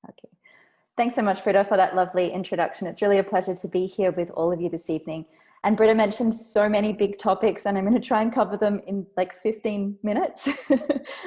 Okay. Thanks so much, Britta, for that lovely introduction. It's really a pleasure to be here with all of you this evening. And Britta mentioned so many big topics, and I'm going to try and cover them in like 15 minutes,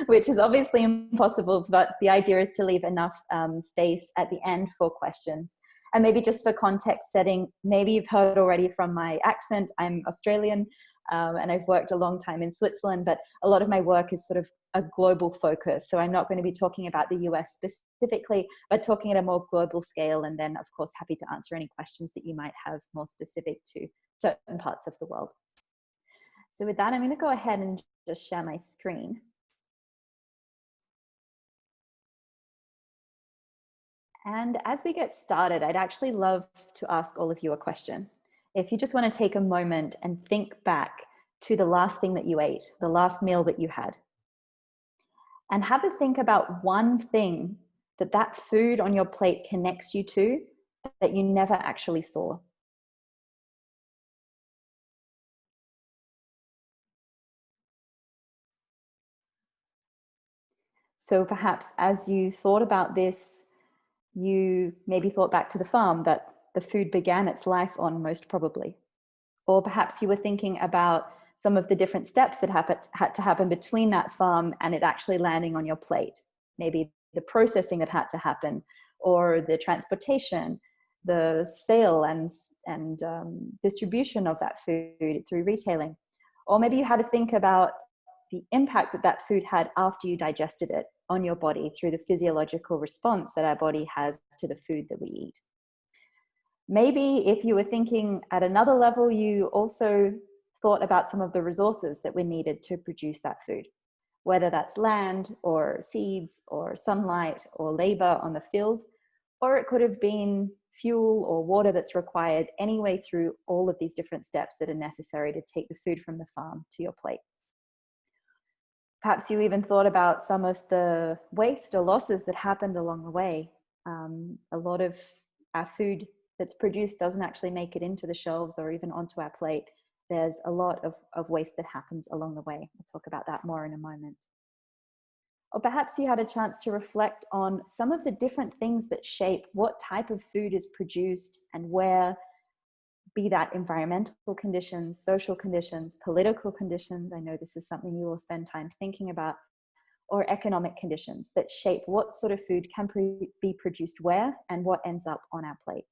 which is obviously impossible, but the idea is to leave enough space at the end for questions. And maybe just for context setting, maybe you've heard already from my accent, I'm Australian, and I've worked a long time in Switzerland, but a lot of my work is sort of a global focus. So I'm not going to be talking about the US specifically, but talking at a more global scale. And then, of course, happy to answer any questions that you might have more specific to certain parts of the world. So with that, I'm going to go ahead and just share my screen. And as we get started, I'd actually love to ask all of you a question. If you just want to take a moment and think back to the last thing that you ate, the last meal that you had, and have a think about one thing that that food on your plate connects you to that you never actually saw. So perhaps as you thought about this, you maybe thought back to the farm that the food began its life on, most probably. Or perhaps you were thinking about some of the different steps that had to happen between that farm and it actually landing on your plate. Maybe the processing that had to happen, or the transportation, the sale and distribution of that food through retailing. Or maybe you had to think about the impact that that food had after you digested it on your body through the physiological response that our body has to the food that we eat. Maybe if you were thinking at another level, you also thought about some of the resources that were needed to produce that food, whether that's land or seeds or sunlight or labor on the field, or it could have been fuel or water that's required anyway through all of these different steps that are necessary to take the food from the farm to your plate. Perhaps you even thought about some of the waste or losses that happened along the way. A lot of our food that's produced doesn't actually make it into the shelves or even onto our plate. There's a lot of waste that happens along the way. We'll talk about that more in a moment. Or perhaps you had a chance to reflect on some of the different things that shape what type of food is produced and where, be that environmental conditions, social conditions, political conditions. I know this is something you will spend time thinking about, or economic conditions that shape what sort of food can be produced where and what ends up on our plate.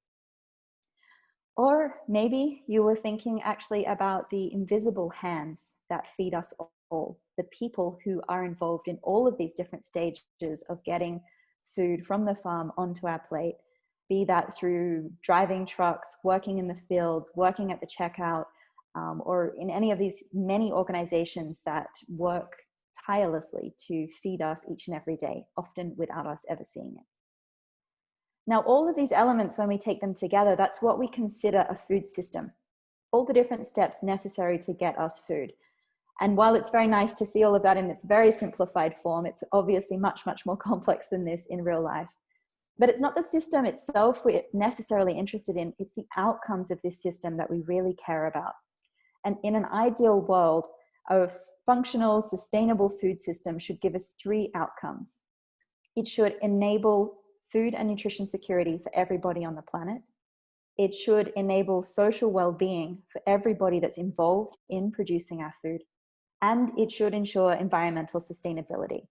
Or maybe you were thinking actually about the invisible hands that feed us all, the people who are involved in all of these different stages of getting food from the farm onto our plate, be that through driving trucks, working in the fields, working at the checkout, or in any of these many organizations that work tirelessly to feed us each and every day, often without us ever seeing it. Now, all of these elements, when we take them together, that's what we consider a food system. All the different steps necessary to get us food. And while it's very nice to see all of that in its very simplified form, it's obviously much, much more complex than this in real life. But it's not the system itself we're necessarily interested in, it's the outcomes of this system that we really care about. And in an ideal world, a functional, sustainable food system should give us 3 outcomes. It should enable food and nutrition security for everybody on the planet. It should enable social well-being for everybody that's involved in producing our food. And it should ensure environmental sustainability,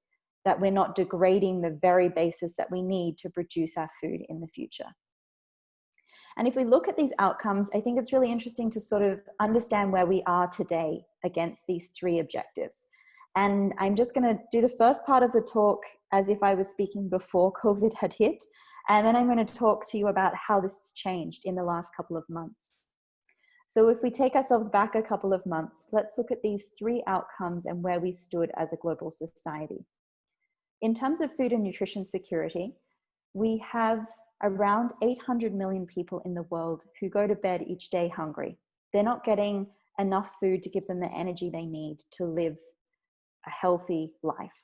that we're not degrading the very basis that we need to produce our food in the future. And if we look at these outcomes, I think it's really interesting to sort of understand where we are today against these 3 objectives. And I'm just going to do the first part of the talk as if I was speaking before COVID had hit. And then I'm going to talk to you about how this has changed in the last couple of months. So if we take ourselves back a couple of months, let's look at these 3 outcomes and where we stood as a global society. In terms of food and nutrition security, we have around 800 million people in the world who go to bed each day hungry. They're not getting enough food to give them the energy they need to live a healthy life.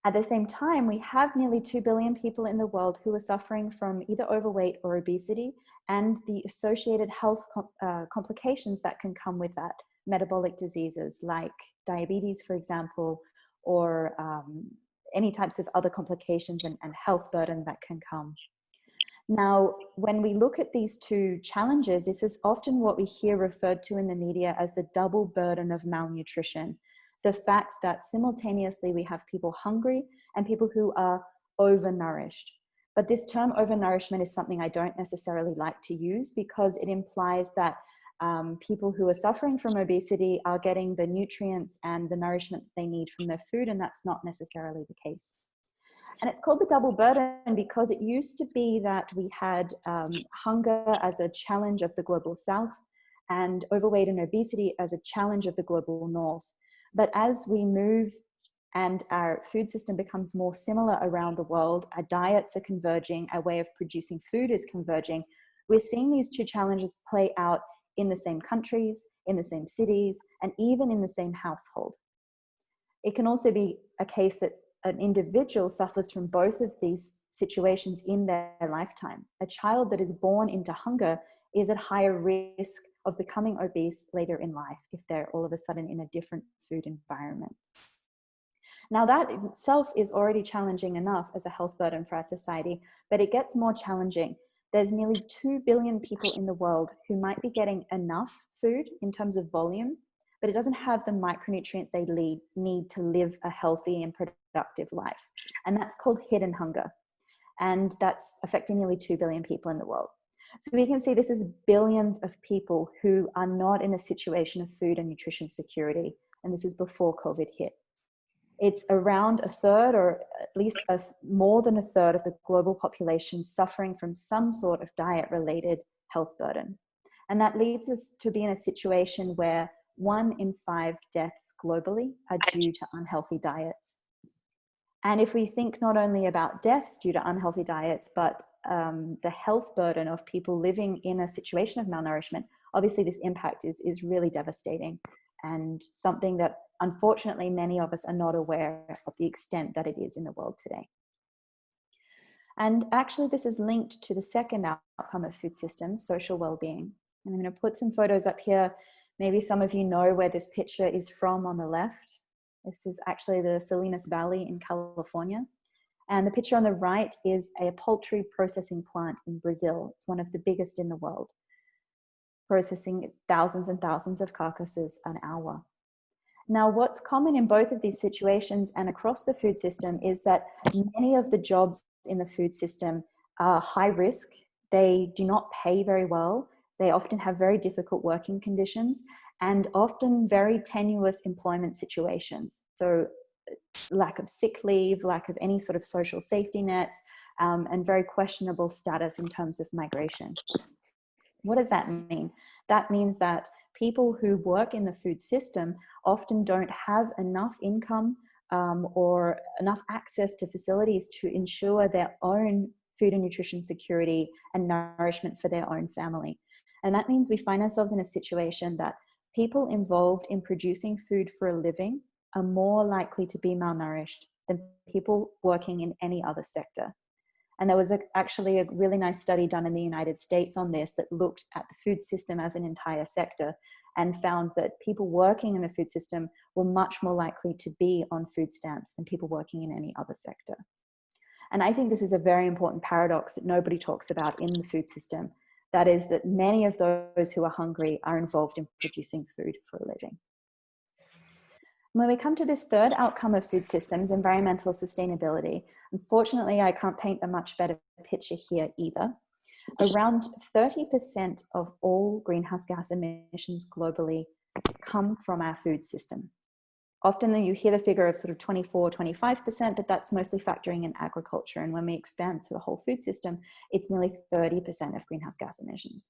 At the same time, we have nearly 2 billion people in the world who are suffering from either overweight or obesity and the associated health complications that can come with that. Metabolic diseases like diabetes, for example, or any types of other complications and health burden that can come. Now, when we look at these two challenges, this is often what we hear referred to in the media as the double burden of malnutrition. The fact that simultaneously we have people hungry and people who are overnourished. But this term overnourishment is something I don't necessarily like to use because it implies that people who are suffering from obesity are getting the nutrients and the nourishment they need from their food, and that's not necessarily the case. And it's called the double burden because it used to be that we had hunger as a challenge of the global south and overweight and obesity as a challenge of the global north. But as we move and our food system becomes more similar around the world, our diets are converging, our way of producing food is converging, we're seeing these two challenges play out in the same countries, in the same cities, and even in the same household. It can also be a case that an individual suffers from both of these situations in their lifetime. A child that is born into hunger is at higher risk of becoming obese later in life if they're all of a sudden in a different food environment. Now, that itself is already challenging enough as a health burden for our society, but it gets more challenging. There's nearly 2 billion people in the world who might be getting enough food in terms of volume, but it doesn't have the micronutrients they need to live a healthy and productive life. And that's called hidden hunger. And that's affecting nearly 2 billion people in the world. So we can see this is billions of people who are not in a situation of food and nutrition security. And this is before COVID hit. It's around a third, or at least more than a third of the global population suffering from some sort of diet-related health burden. And that leads us to be in a situation where 1 in 5 deaths globally are due to unhealthy diets. And if we think not only about deaths due to unhealthy diets, but the health burden of people living in a situation of malnourishment, obviously this impact is really devastating and something that unfortunately many of us are not aware of the extent that it is in the world today. And actually this is linked to the second outcome of food systems, social well-being. And I'm going to put some photos up here. Maybe some of you know where this picture is from on the left. This is actually the Salinas Valley in California. And the picture on the right is a poultry processing plant in Brazil. It's one of the biggest in the world, processing thousands and thousands of carcasses an hour. Now, what's common in both of these situations and across the food system is that many of the jobs in the food system are high risk. They do not pay very well. They often have very difficult working conditions and often very tenuous employment situations. So lack of sick leave, lack of any sort of social safety nets, and very questionable status in terms of migration. What does that mean? That means that people who work in the food system often don't have enough income or enough access to facilities to ensure their own food and nutrition security and nourishment for their own family. And that means we find ourselves in a situation that people involved in producing food for a living are more likely to be malnourished than people working in any other sector. And there was actually a really nice study done in the United States on this that looked at the food system as an entire sector and found that people working in the food system were much more likely to be on food stamps than people working in any other sector. And I think this is a very important paradox that nobody talks about in the food system. That is that many of those who are hungry are involved in producing food for a living. When we come to this third outcome of food systems, environmental sustainability, unfortunately, I can't paint a much better picture here either. Around 30% of all greenhouse gas emissions globally come from our food system. Often you hear the figure of sort of 24, 25%, but that's mostly factoring in agriculture. And when we expand to the whole food system, it's nearly 30% of greenhouse gas emissions.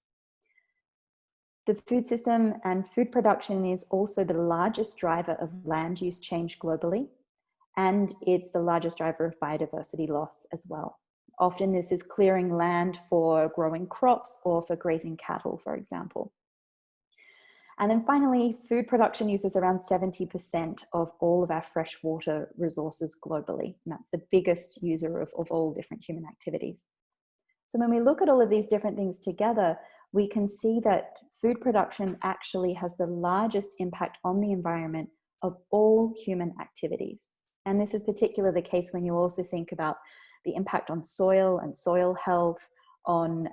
The food system and food production is also the largest driver of land use change globally, and it's the largest driver of biodiversity loss as well. Often this is clearing land for growing crops or for grazing cattle, for example. And then finally, food production uses around 70% of all of our freshwater resources globally, and that's the biggest user of all different human activities. So when we look at all of these different things together, we can see that food production actually has the largest impact on the environment of all human activities. And this is particularly the case when you also think about the impact on soil and soil health, on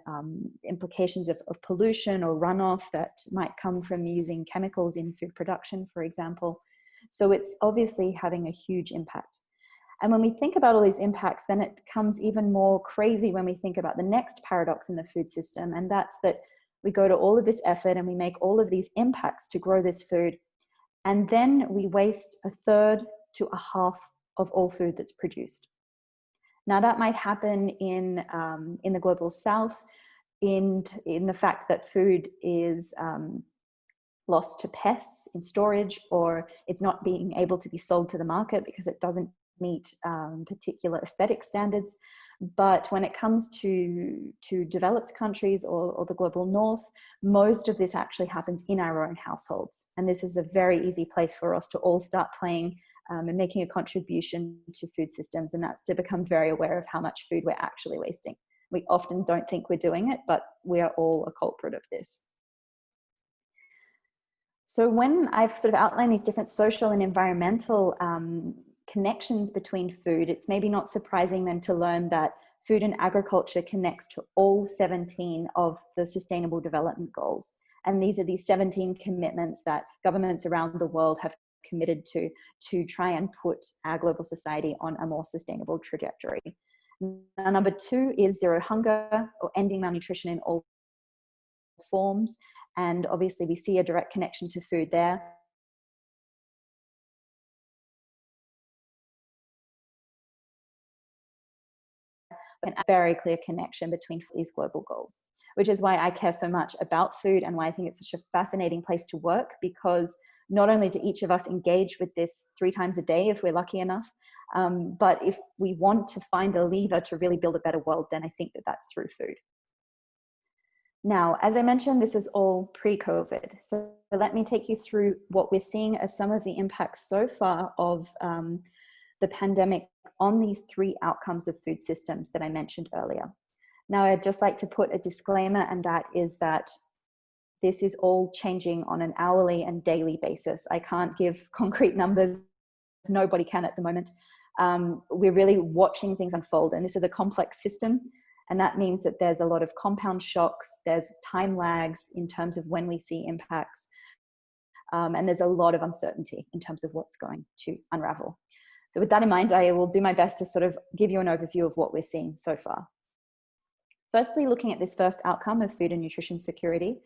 implications of pollution or runoff that might come from using chemicals in food production, for example. So it's obviously having a huge impact. And when we think about all these impacts, then it becomes even more crazy when we think about the next paradox in the food system. And that's that we go to all of this effort and we make all of these impacts to grow this food. And then we waste a third to a half of all food that's produced. Now that might happen in the global south, in the fact that food is lost to pests in storage, or it's not being able to be sold to the market because it doesn't meet particular aesthetic standards. But when it comes to developed countries or the global north, most of this actually happens in our own households. And this is a very easy place for us to all start playing and making a contribution to food systems. And that's to become very aware of how much food we're actually wasting. We often don't think we're doing it, but we are all a culprit of this. So when I've sort of outlined these different social and environmental connections between food, it's maybe not surprising then to learn that food and agriculture connects to all 17 of the Sustainable Development Goals. And these are these 17 commitments that governments around the world have committed to try and put our global society on a more sustainable trajectory. Now, number 2 is zero hunger, or ending malnutrition in all forms. And obviously we see a direct connection to food there. And a very clear connection between these global goals, which is why I care so much about food and why I think it's such a fascinating place to work, because not only do each of us engage with this 3 times a day if we're lucky enough, but if we want to find a lever to really build a better world, then I think that that's through food. Now, as I mentioned, this is all pre-COVID. So let me take you through what we're seeing as some of the impacts so far of the pandemic on these 3 outcomes of food systems that I mentioned earlier. Now, I'd just like to put a disclaimer, and that is that this is all changing on an hourly and daily basis. I can't give concrete numbers. Nobody can at the moment. We're really watching things unfold, and this is a complex system. And that means that there's a lot of compound shocks, there's time lags in terms of when we see impacts, and there's a lot of uncertainty in terms of what's going to unravel. So with that in mind, I will do my best to sort of give you an overview of what we're seeing so far. Firstly, looking at this first outcome of food and nutrition security,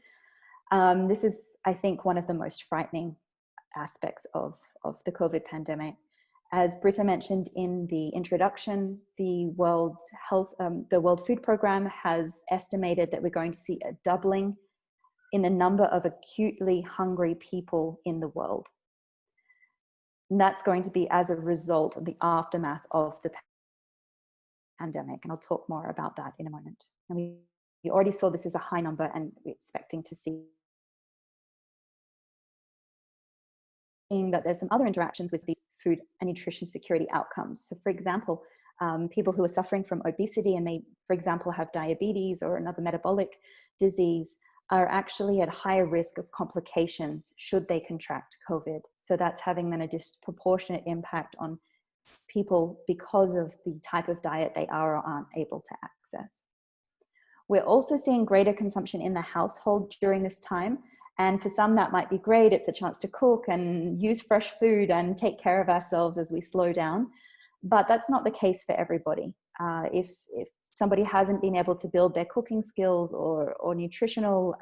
this is, I think, one of the most frightening aspects of the COVID pandemic. As Britta mentioned in the introduction, the World Food Programme has estimated that we're going to see a doubling in the number of acutely hungry people in the world. And that's going to be as a result of the aftermath of the pandemic. And I'll talk more about that in a moment. And we already saw this as a high number, and we're expecting to see that there's some other interactions with these food and nutrition security outcomes. So for example, people who are suffering from obesity and may, for example, have diabetes or another metabolic disease are actually at higher risk of complications should they contract COVID. So that's having then a disproportionate impact on people because of the type of diet they are or aren't able to access. We're also seeing greater consumption in the household during this time. And for some, that might be great. It's a chance to cook and use fresh food and take care of ourselves as we slow down. But that's not the case for everybody. If somebody hasn't been able to build their cooking skills or nutritional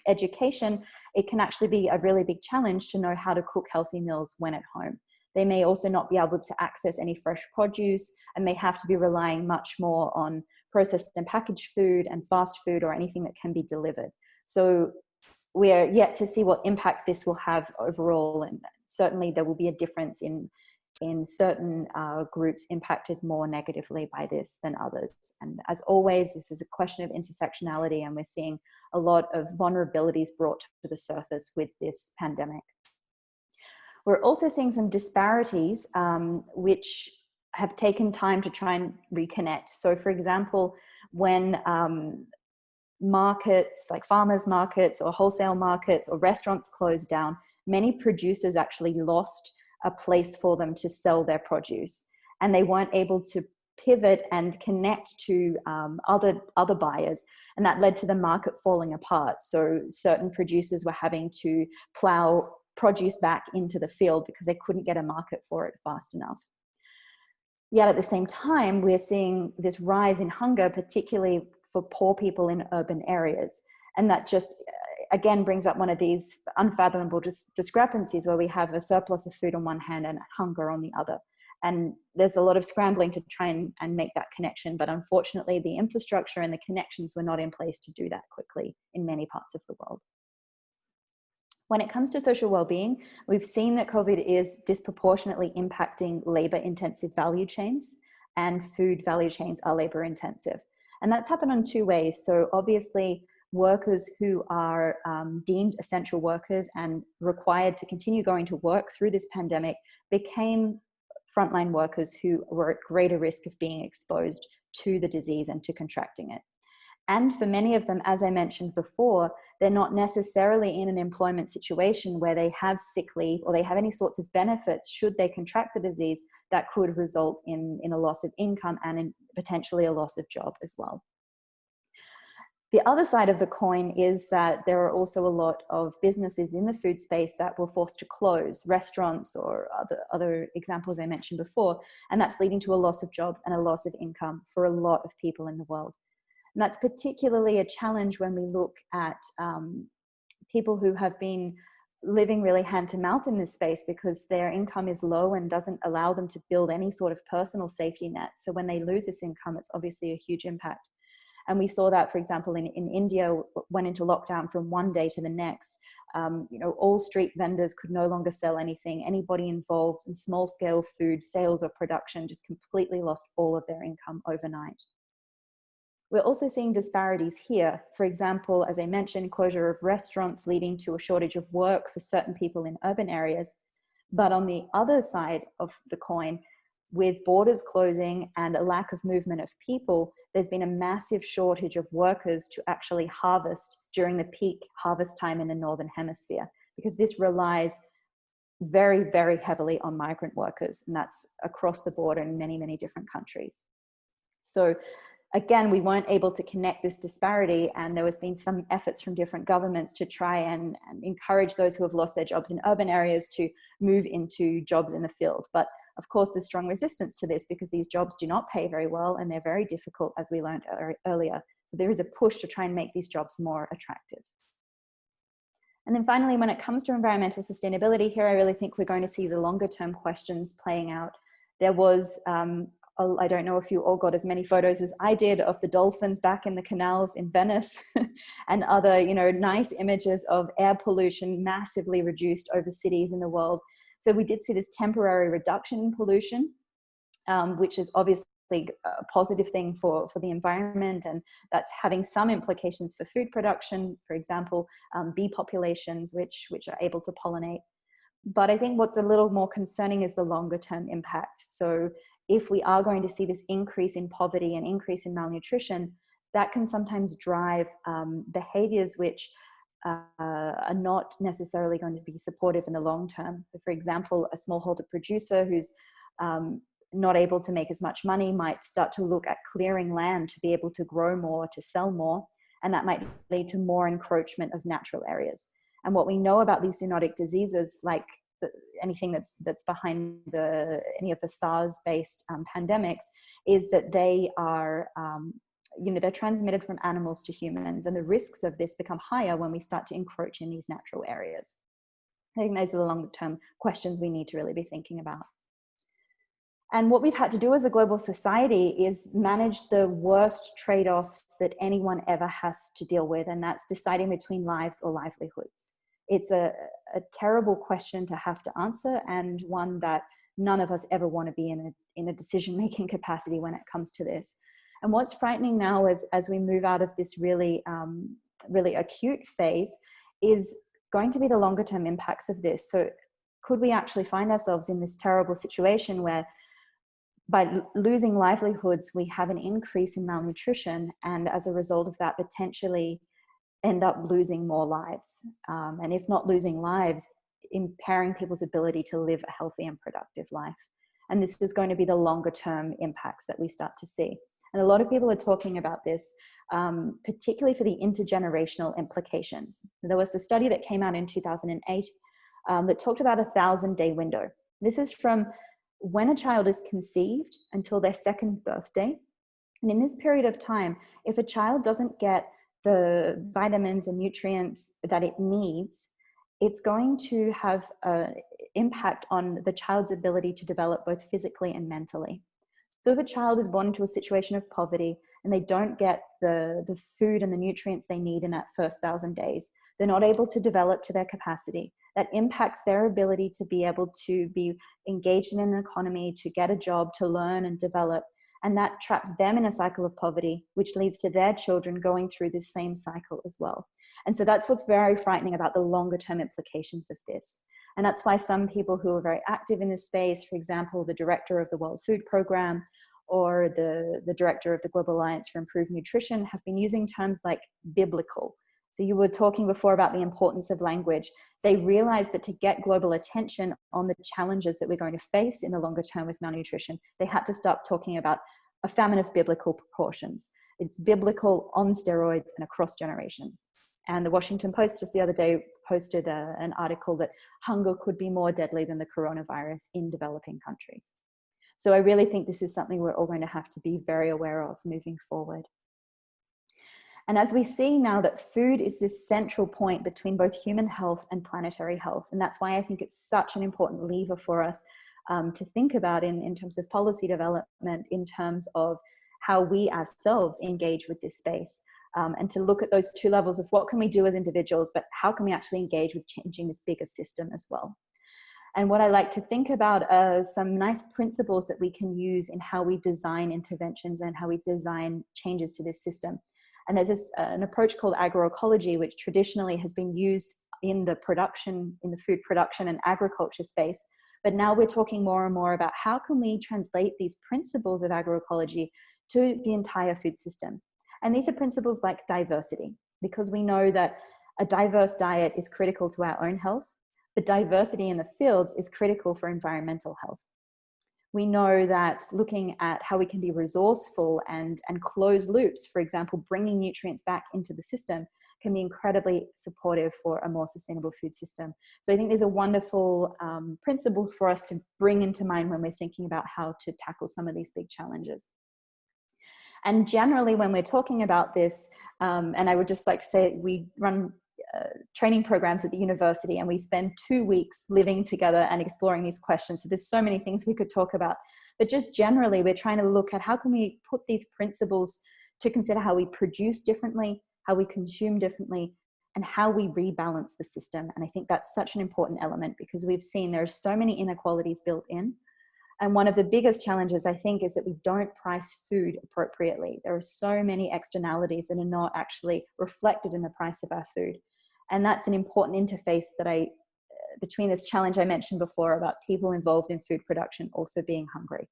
education, it can actually be a really big challenge to know how to cook healthy meals when at home. They may also not be able to access any fresh produce and may have to be relying much more on processed and packaged food and fast food or anything that can be delivered. So we're yet to see what impact this will have overall, and certainly there will be a difference in certain groups impacted more negatively by this than others. And as always, this is a question of intersectionality, and we're seeing a lot of vulnerabilities brought to the surface with this pandemic. We're also seeing some disparities which have taken time to try and reconnect. So for example, when markets like farmers markets or wholesale markets or restaurants closed down, many producers actually lost a place for them to sell their produce. And they weren't able to pivot and connect to other buyers. And that led to the market falling apart. So certain producers were having to plow produce back into the field because they couldn't get a market for it fast enough. Yet at the same time, we're seeing this rise in hunger, particularly for poor people in urban areas. And that just, again, brings up one of these unfathomable discrepancies where we have a surplus of food on one hand and hunger on the other. And there's a lot of scrambling to try and make that connection. But unfortunately, the infrastructure and the connections were not in place to do that quickly in many parts of the world. When it comes to social well-being, we've seen that COVID is disproportionately impacting labor-intensive value chains, and food value chains are labor-intensive. And that's happened in two ways. So obviously, workers who are deemed essential workers and required to continue going to work through this pandemic became frontline workers who were at greater risk of being exposed to the disease and to contracting it. And for many of them, as I mentioned before, they're not necessarily in an employment situation where they have sick leave or they have any sorts of benefits should they contract the disease that could result in a loss of income and in potentially a loss of job as well. The other side of the coin is that there are also a lot of businesses in the food space that were forced to close, restaurants or other examples I mentioned before, and that's leading to a loss of jobs and a loss of income for a lot of people in the world. And that's particularly a challenge when we look at people who have been living really hand to mouth in this space because their income is low and doesn't allow them to build any sort of personal safety net. So when they lose this income, it's obviously a huge impact. And we saw that, for example, in India, went into lockdown from one day to the next. All street vendors could no longer sell anything. Anybody involved in small-scale food sales or production just completely lost all of their income overnight. We're also seeing disparities here. For example, as I mentioned, closure of restaurants leading to a shortage of work for certain people in urban areas. But on the other side of the coin, with borders closing and a lack of movement of people, there's been a massive shortage of workers to actually harvest during the peak harvest time in the Northern Hemisphere, because this relies very, very heavily on migrant workers, and that's across the border in many, many different countries. So again, we weren't able to connect this disparity, and there has been some efforts from different governments to try and encourage those who have lost their jobs in urban areas to move into jobs in the field. But of course, there's strong resistance to this because these jobs do not pay very well and they're very difficult, as we learned earlier. So there is a push to try and make these jobs more attractive. And then finally, when it comes to environmental sustainability, here I really think we're going to see the longer term questions playing out. There was, I don't know if you all got as many photos as I did of the dolphins back in the canals in Venice and other, nice images of air pollution massively reduced over cities in the world. So we did see this temporary reduction in pollution, which is obviously a positive thing for the environment, and that's having some implications for food production, for example, bee populations, which are able to pollinate. But I think what's a little more concerning is the longer term impact. So if we are going to see this increase in poverty and increase in malnutrition, that can sometimes drive behaviors which are not necessarily going to be supportive in the long term. For example, a smallholder producer who's not able to make as much money might start to look at clearing land to be able to grow more, to sell more, and that might lead to more encroachment of natural areas. And what we know about these zoonotic diseases, like anything that's behind any of the SARS-based pandemics, is that they are they're transmitted from animals to humans, and the risks of this become higher when we start to encroach in these natural areas. I think those are the longer-term questions we need to really be thinking about. And what we've had to do as a global society is manage the worst trade-offs that anyone ever has to deal with, and that's deciding between lives or livelihoods. It's a terrible question to have to answer, and one that none of us ever want to be in a decision-making capacity when it comes to this. And what's frightening now as we move out of this really acute phase is going to be the longer term impacts of this. So could we actually find ourselves in this terrible situation where by losing livelihoods, we have an increase in malnutrition, and as a result of that, potentially end up losing more lives? And if not losing lives, impairing people's ability to live a healthy and productive life. And this is going to be the longer term impacts that we start to see. And a lot of people are talking about this, particularly for the intergenerational implications. There was a study that came out in 2008 that talked about a 1,000-day window. This is from when a child is conceived until their second birthday. And in this period of time, if a child doesn't get the vitamins and nutrients that it needs, it's going to have an impact on the child's ability to develop both physically and mentally. So if a child is born into a situation of poverty and they don't get the food and the nutrients they need in that first 1,000 days, they're not able to develop to their capacity. That impacts their ability to be able to be engaged in an economy, to get a job, to learn and develop. And that traps them in a cycle of poverty, which leads to their children going through this same cycle as well. And so that's what's very frightening about the longer term implications of this. And that's why some people who are very active in this space, for example, the director of the World Food Programme or the director of the Global Alliance for Improved Nutrition, have been using terms like biblical. So you were talking before about the importance of language. They realized that to get global attention on the challenges that we're going to face in the longer term with malnutrition, they had to start talking about a famine of biblical proportions. It's biblical, on steroids, and across generations. And the Washington Post just the other day posted an article that hunger could be more deadly than the coronavirus in developing countries. So I really think this is something we're all going to have to be very aware of moving forward. And as we see now that food is this central point between both human health and planetary health, and that's why I think it's such an important lever for us to think about in terms of policy development, in terms of how we ourselves engage with this space, and to look at those two levels of what can we do as individuals, but how can we actually engage with changing this bigger system as well. And what I like to think about are some nice principles that we can use in how we design interventions and how we design changes to this system. And there's an approach called agroecology, which traditionally has been used in the food production and agriculture space. But now we're talking more and more about how can we translate these principles of agroecology to the entire food system. And these are principles like diversity, because we know that a diverse diet is critical to our own health, but diversity in the fields is critical for environmental health. We know that looking at how we can be resourceful and close loops, for example, bringing nutrients back into the system, can be incredibly supportive for a more sustainable food system. So I think these are wonderful principles for us to bring into mind when we're thinking about how to tackle some of these big challenges. And generally, when we're talking about this, and I would just like to say, we run training programs at the university, and we spend 2 weeks living together and exploring these questions. So there's so many things we could talk about, but just generally, we're trying to look at how can we put these principles to consider how we produce differently, how we consume differently, and how we rebalance the system. And I think that's such an important element, because we've seen there are so many inequalities built in. And one of the biggest challenges, I think, is that we don't price food appropriately. There are so many externalities that are not actually reflected in the price of our food. And that's an important interface that between this challenge I mentioned before about people involved in food production also being hungry.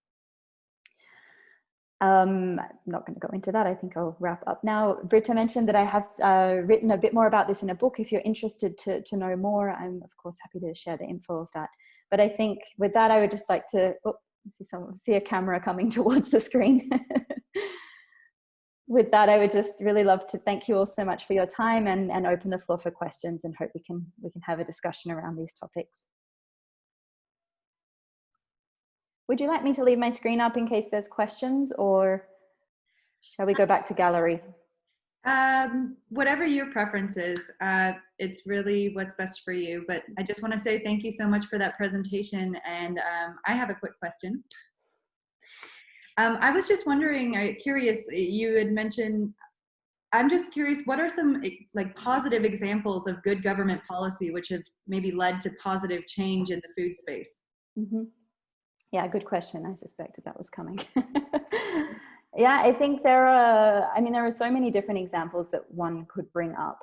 I'm not going to go into that. I think I'll wrap up now. Britta mentioned that I have written a bit more about this in a book. If you're interested to know more, I'm of course happy to share the info of that. But I think with that, I would just like to see a camera coming towards the screen. With that, I would just really love to thank you all so much for your time and open the floor for questions, and hope we can have a discussion around these topics. Would you like me to leave my screen up in case there's questions, or shall we go back to gallery? Whatever your preference is, it's really what's best for you. But I just want to say thank you so much for that presentation. And I have a quick question. I was just wondering, curious, you had mentioned, I'm just curious, what are some like positive examples of good government policy which have maybe led to positive change in the food space? Mm-hmm. Yeah, good question. I suspected that was coming. Yeah, I think there are so many different examples that one could bring up.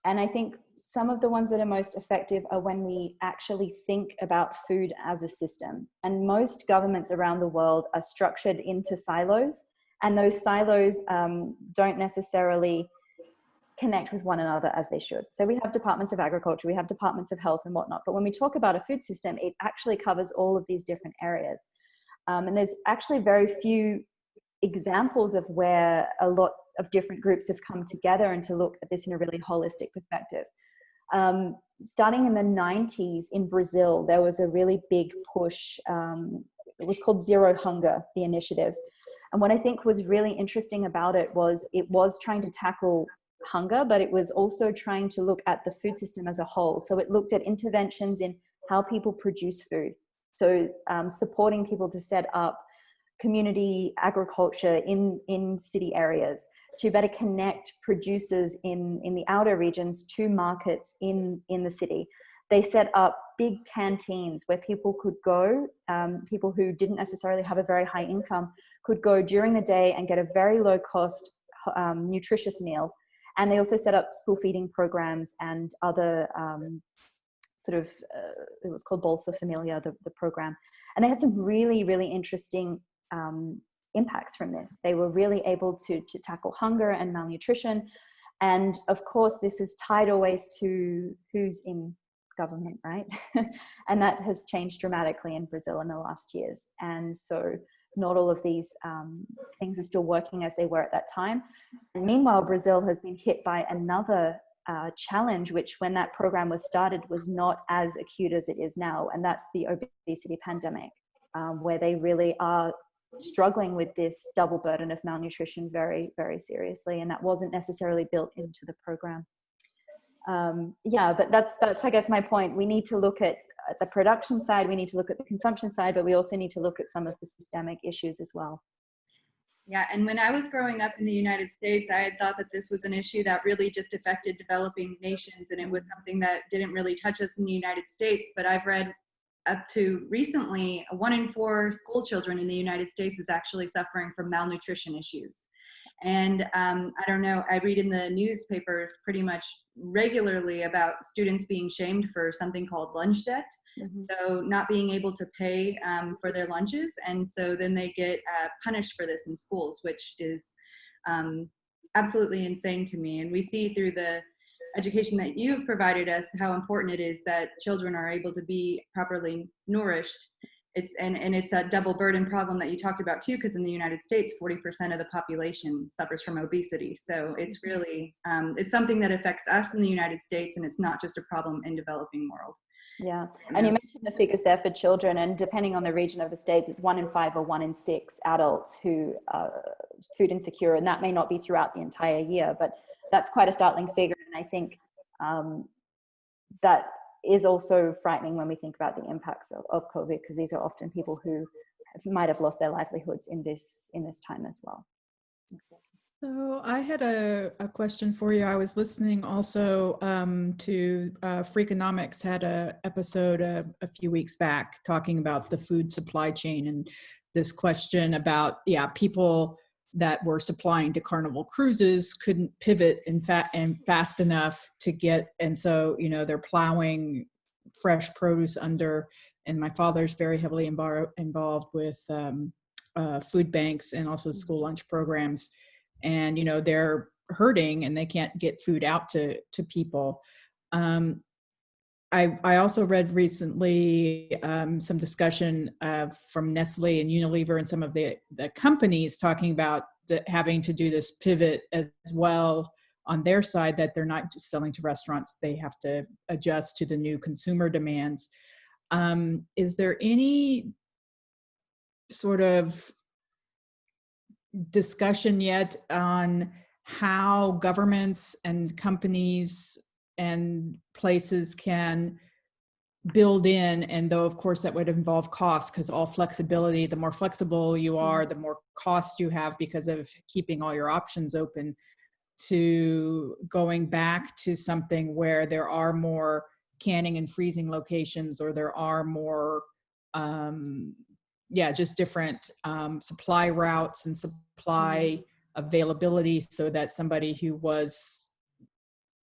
And I think some of the ones that are most effective are when we actually think about food as a system. And most governments around the world are structured into silos, and those silos don't necessarily connect with one another as they should. So we have departments of agriculture, we have departments of health and whatnot, but when we talk about a food system, it actually covers all of these different areas. And there's actually very few examples of where a lot of different groups have come together and to look at this in a really holistic perspective. Starting in the 90s in Brazil, there was a really big push. It was called Zero Hunger, the initiative. And what I think was really interesting about it was trying to tackle hunger, but it was also trying to look at the food system as a whole. So it looked at interventions in how people produce food. So supporting people to set up community agriculture in city areas, to better connect producers in the outer regions to markets in the city. They set up big canteens where people could go, people who didn't necessarily have a very high income could go during the day and get a very low cost, nutritious meal. And they also set up school feeding programs and other it was called Bolsa Familia, the program. And they had some really, really interesting impacts from this. They were really able to tackle hunger and malnutrition. And of course, this is tied always to who's in government, right? And that has changed dramatically in Brazil in the last years. And so not all of these things are still working as they were at that time. And meanwhile, Brazil has been hit by another challenge, which when that program was started was not as acute as it is now. And that's the obesity pandemic, where they really are struggling with this double burden of malnutrition very, very seriously. And that wasn't necessarily built into the program. But that's, I guess, my point. We need to look at the production side, we need to look at the consumption side, but we also need to look at some of the systemic issues as well. Yeah, and when I was growing up in the United States, I had thought that this was an issue that really just affected developing nations, and it was something that didn't really touch us in the United States. But I've read up to recently, 1 in 4 school children in the United States is actually suffering from malnutrition issues. And I don't know, I read in the newspapers pretty much regularly about students being shamed for something called lunch debt. Mm-hmm. So not being able to pay for their lunches. And so then they get punished for this in schools, which is absolutely insane to me. And we see through the education that you've provided us how important it is that children are able to be properly nourished. It's a double burden problem that you talked about too, because in the United States, 40% of the population suffers from obesity. So it's really, it's something that affects us in the United States, and it's not just a problem in developing world. Yeah, and you mentioned the figures there for children, and depending on the region of the States, it's 1 in 5 or 1 in 6 adults who are food insecure, and that may not be throughout the entire year, but that's quite a startling figure. And I think that is also frightening when we think about the impacts of COVID, because these are often people who might have lost their livelihoods in this time as well. So I had a question for you. I was listening also to Freakonomics had an episode a few weeks back talking about the food supply chain, and this question about, people that were supplying to Carnival Cruises couldn't pivot and fast enough to get, and so, they're plowing fresh produce under, and my father's very heavily involved with food banks and also school lunch programs. And, they're hurting and they can't get food out to people. I also read recently some discussion from Nestle and Unilever and some of the companies talking about having to do this pivot as well on their side, that they're not just selling to restaurants, they have to adjust to the new consumer demands. Is there any sort of discussion yet on how governments and companies and places can build in, and though of course that would involve cost, because all flexibility, the more flexible you are, the more cost you have because of keeping all your options open, to going back to something where there are more canning and freezing locations, or there are more just different supply routes and supply availability, so that somebody who was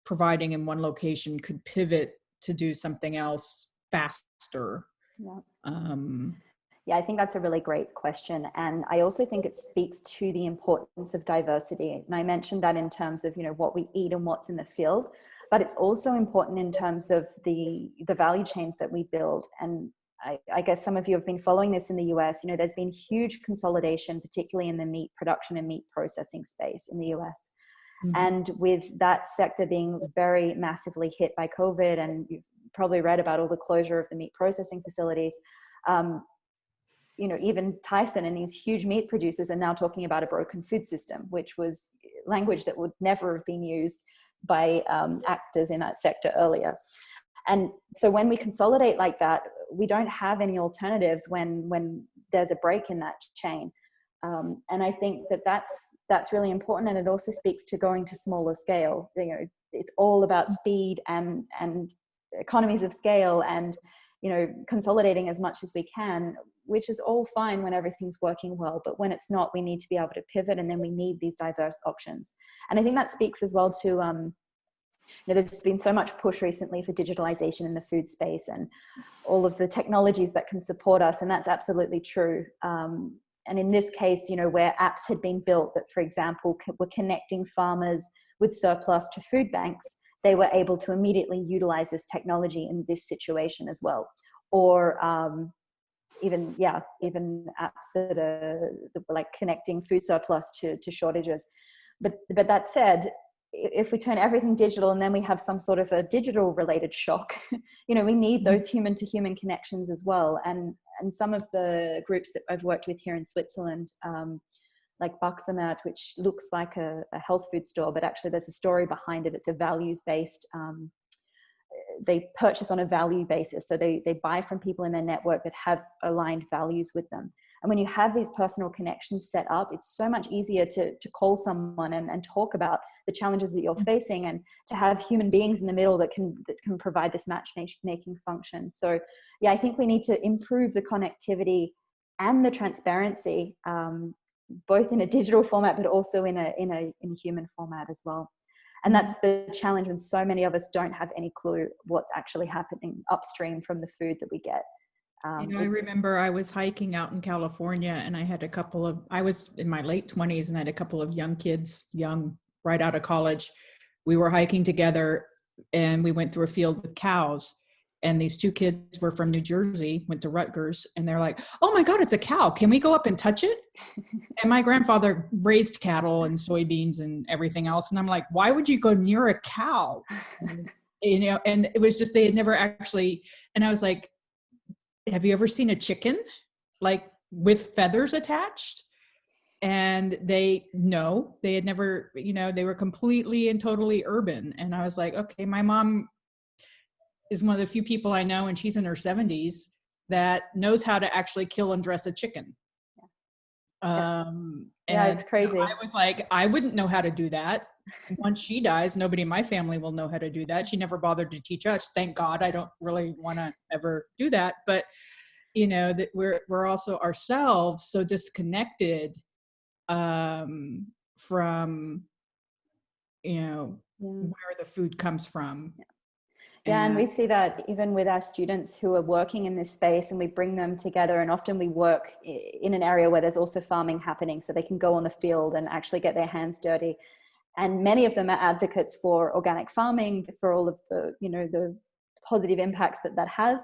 providing in one location could pivot to do something else faster. Yeah. Yeah, I think that's a really great question. And I also think it speaks to the importance of diversity. And I mentioned that in terms of, what we eat and what's in the field, but it's also important in terms of the value chains that we build. And I guess some of you have been following this in the US. There's been huge consolidation, particularly in the meat production and meat processing space in the US. Mhm. And with that sector being very massively hit by COVID, and you've probably read about all the closure of the meat processing facilities, even Tyson and these huge meat producers are now talking about a broken food system, which was language that would never have been used by actors in that sector earlier. And so when we consolidate like that, we don't have any alternatives when there's a break in that chain. And I think that's really important. And it also speaks to going to smaller scale. It's all about speed and economies of scale and, consolidating as much as we can, which is all fine when everything's working well. But when it's not, we need to be able to pivot, and then we need these diverse options. And I think that speaks as well to, there's been so much push recently for digitalization in the food space and all of the technologies that can support us. And that's absolutely true. And in this case, where apps had been built that, for example, were connecting farmers with surplus to food banks, they were able to immediately utilize this technology in this situation as well. Or even apps that are like connecting food surplus to shortages. But that said, if we turn everything digital and then we have some sort of a digital related shock, we need those human to human connections as well. And some of the groups that I've worked with here in Switzerland, like Baxamat, which looks like a health food store, but actually there's a story behind it. It's a values-based, they purchase on a value basis. So they buy from people in their network that have aligned values with them. And when you have these personal connections set up, it's so much easier to call someone and talk about the challenges that you're facing, and to have human beings in the middle that can provide this matchmaking function. So yeah, I think we need to improve the connectivity and the transparency, both in a digital format, but also in a human format as well. And that's the challenge when so many of us don't have any clue what's actually happening upstream from the food that we get. I remember I was hiking out in California, and I was in my late 20s, and I had a couple of young kids, right out of college. We were hiking together, and we went through a field with cows. And these two kids were from New Jersey, went to Rutgers, and they're like, "Oh my God, it's a cow. Can we go up and touch it?" And my grandfather raised cattle and soybeans and everything else. And I'm like, why would you go near a cow? And it was just, they had never actually, and I was like, have you ever seen a chicken like with feathers attached? And they had never, they were completely and totally urban. And I was like, okay, my mom is one of the few people I know, and she's in her 70s, that knows how to actually kill and dress a chicken. It's crazy. I was like, I wouldn't know how to do that. Once she dies, nobody in my family will know how to do that. She never bothered to teach us. Thank God. I don't really want to ever do that. But that we're also ourselves so disconnected from where the food comes from. Yeah, and we see that even with our students who are working in this space, and we bring them together, and often we work in an area where there's also farming happening, so they can go on the field and actually get their hands dirty. And many of them are advocates for organic farming, for all of the, the positive impacts that has.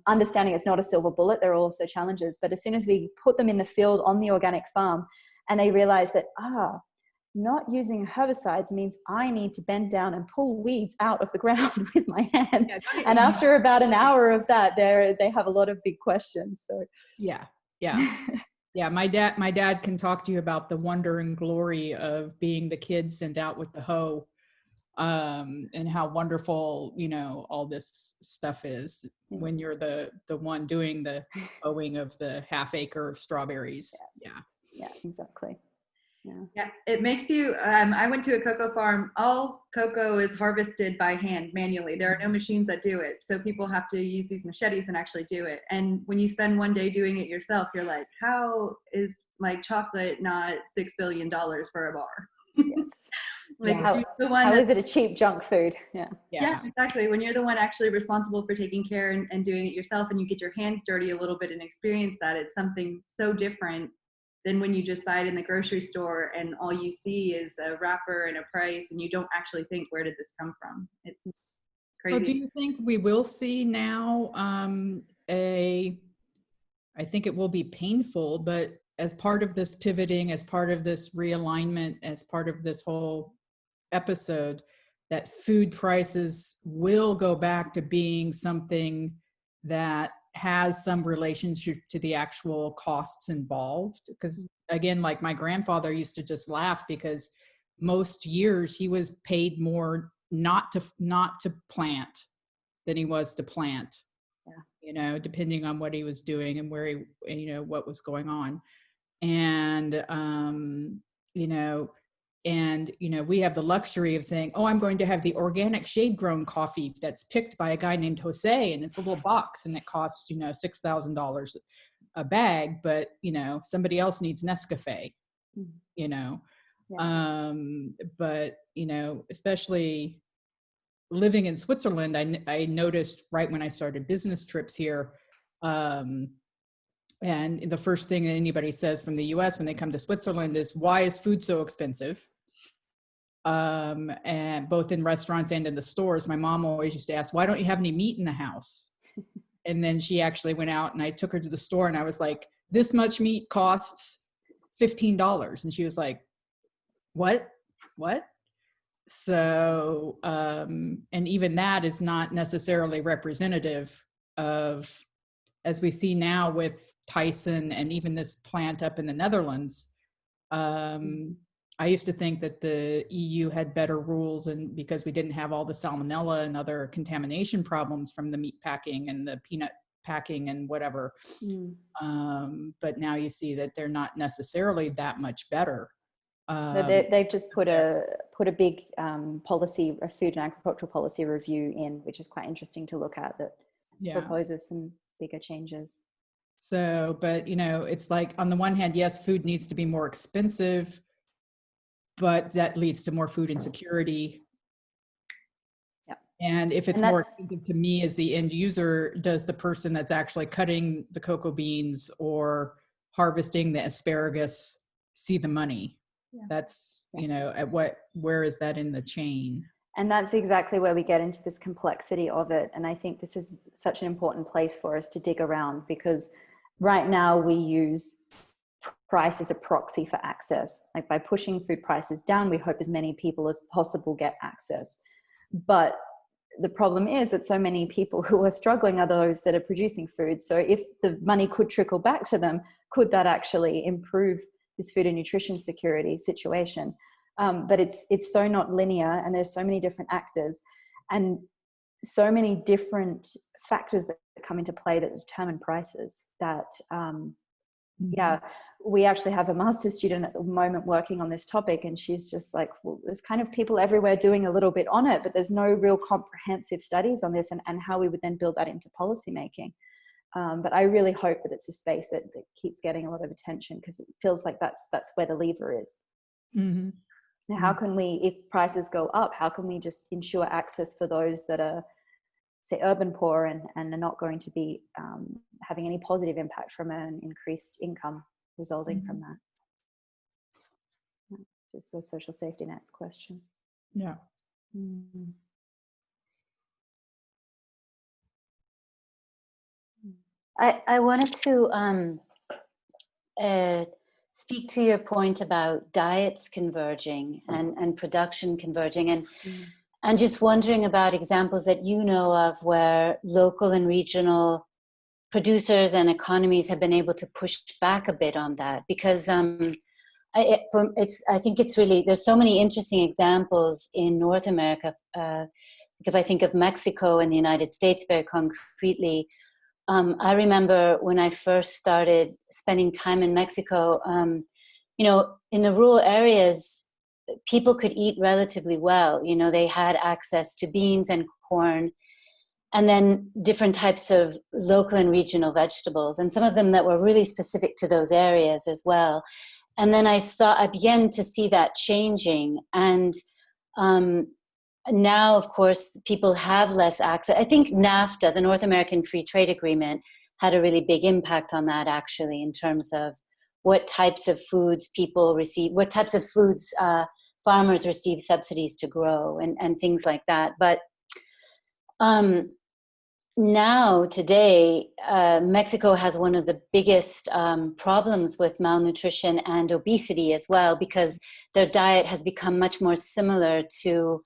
Understanding it's not a silver bullet, there are also challenges. But as soon as we put them in the field on the organic farm, and they realize that, not using herbicides means I need to bend down and pull weeds out of the ground with my hands. And after about an hour of that, they have a lot of big questions. So yeah. My dad can talk to you about the wonder and glory of being the kid sent out with the hoe, and how wonderful, all this stuff is when you're the one doing the hoeing of the half acre of strawberries. Yeah, exactly. Yeah, it makes you, I went to a cocoa farm. All cocoa is harvested by hand, manually. There are no machines that do it. So people have to use these machetes and actually do it. And when you spend one day doing it yourself, you're like, how is like chocolate not $6 billion for a bar? Yes. Like How, you're the one how that's, is it a cheap junk food? Yeah. yeah, exactly. When you're the one actually responsible for taking care and doing it yourself, and you get your hands dirty a little bit and experience that, it's something so different than when you just buy it in the grocery store and all you see is a wrapper and a price and you don't actually think, where did this come from? It's crazy. So do you think we will see now I think it will be painful, but as part of this pivoting, as part of this realignment, as part of this whole episode, that food prices will go back to being something that has some relationship to the actual costs involved? Because again, like my grandfather used to just laugh because most years he was paid more not to plant than he was to plant. Yeah. Depending on what he was doing and where he, what was going on. And, we have the luxury of saying, oh, I'm going to have the organic shade grown coffee that's picked by a guy named Jose. And it's a little box and it costs, $6,000 a bag, but, somebody else needs Nescafe, Yeah. But, especially living in Switzerland, I noticed right when I started business trips here, and the first thing that anybody says from the US when they come to Switzerland is, why is food so expensive? And both in restaurants and in the stores, my mom always used to ask, why don't you have any meat in the house? And then she actually went out and I took her to the store and I was like, this much meat costs $15. And she was like, what? So, and even that is not necessarily representative of, as we see now with Tyson and even this plant up in the Netherlands. I used to think that the EU had better rules, and because we didn't have all the salmonella and other contamination problems from the meat packing and the peanut packing and whatever. But now you see that they're not necessarily that much better. They've just put a big policy, a food and agricultural policy review in, which is quite interesting to look at, that proposes some bigger changes. So, but it's like, on the one hand, yes, food needs to be more expensive, but that leads to more food insecurity. And if it's more expensive to me as the end user, does the person that's actually cutting the cocoa beans or harvesting the asparagus see the money? That's, where is that in the chain? And that's exactly where we get into this complexity of it. And I think this is such an important place for us to dig around, because right now we use price as a proxy for access. Like, by pushing food prices down, we hope as many people as possible get access. But the problem is that so many people who are struggling are those that are producing food. So if the money could trickle back to them, could that actually improve this food and nutrition security situation? But it's so not linear, and there's so many different actors and so many different factors that come into play that determine prices that, we actually have a master's student at the moment working on this topic, and she's just like, well, there's kind of people everywhere doing a little bit on it, but there's no real comprehensive studies on this and how we would then build that into policy making. But I really hope that it's a space that keeps getting a lot of attention, because it feels like that's where the lever is. Now, how can we, if prices go up, how can we just ensure access for those that are, say, urban poor and are not going to be having any positive impact from an increased income resulting from that? Just the social safety nets question. Yeah. I wanted to speak to your point about diets converging and production converging, and just wondering about examples that you know of where local and regional producers and economies have been able to push back a bit on that, because I think it's really, there's so many interesting examples in North America. If I think of Mexico and the United States very concretely, I remember when I first started spending time in Mexico, in the rural areas, people could eat relatively well. They had access to beans and corn, and then different types of local and regional vegetables, and some of them that were really specific to those areas as well. And then I began to see that changing, and now, of course, people have less access. I think NAFTA, the North American Free Trade Agreement, had a really big impact on that, actually, in terms of what types of foods people receive, what types of foods farmers receive subsidies to grow, and things like that. But now, today, Mexico has one of the biggest problems with malnutrition and obesity as well, because their diet has become much more similar to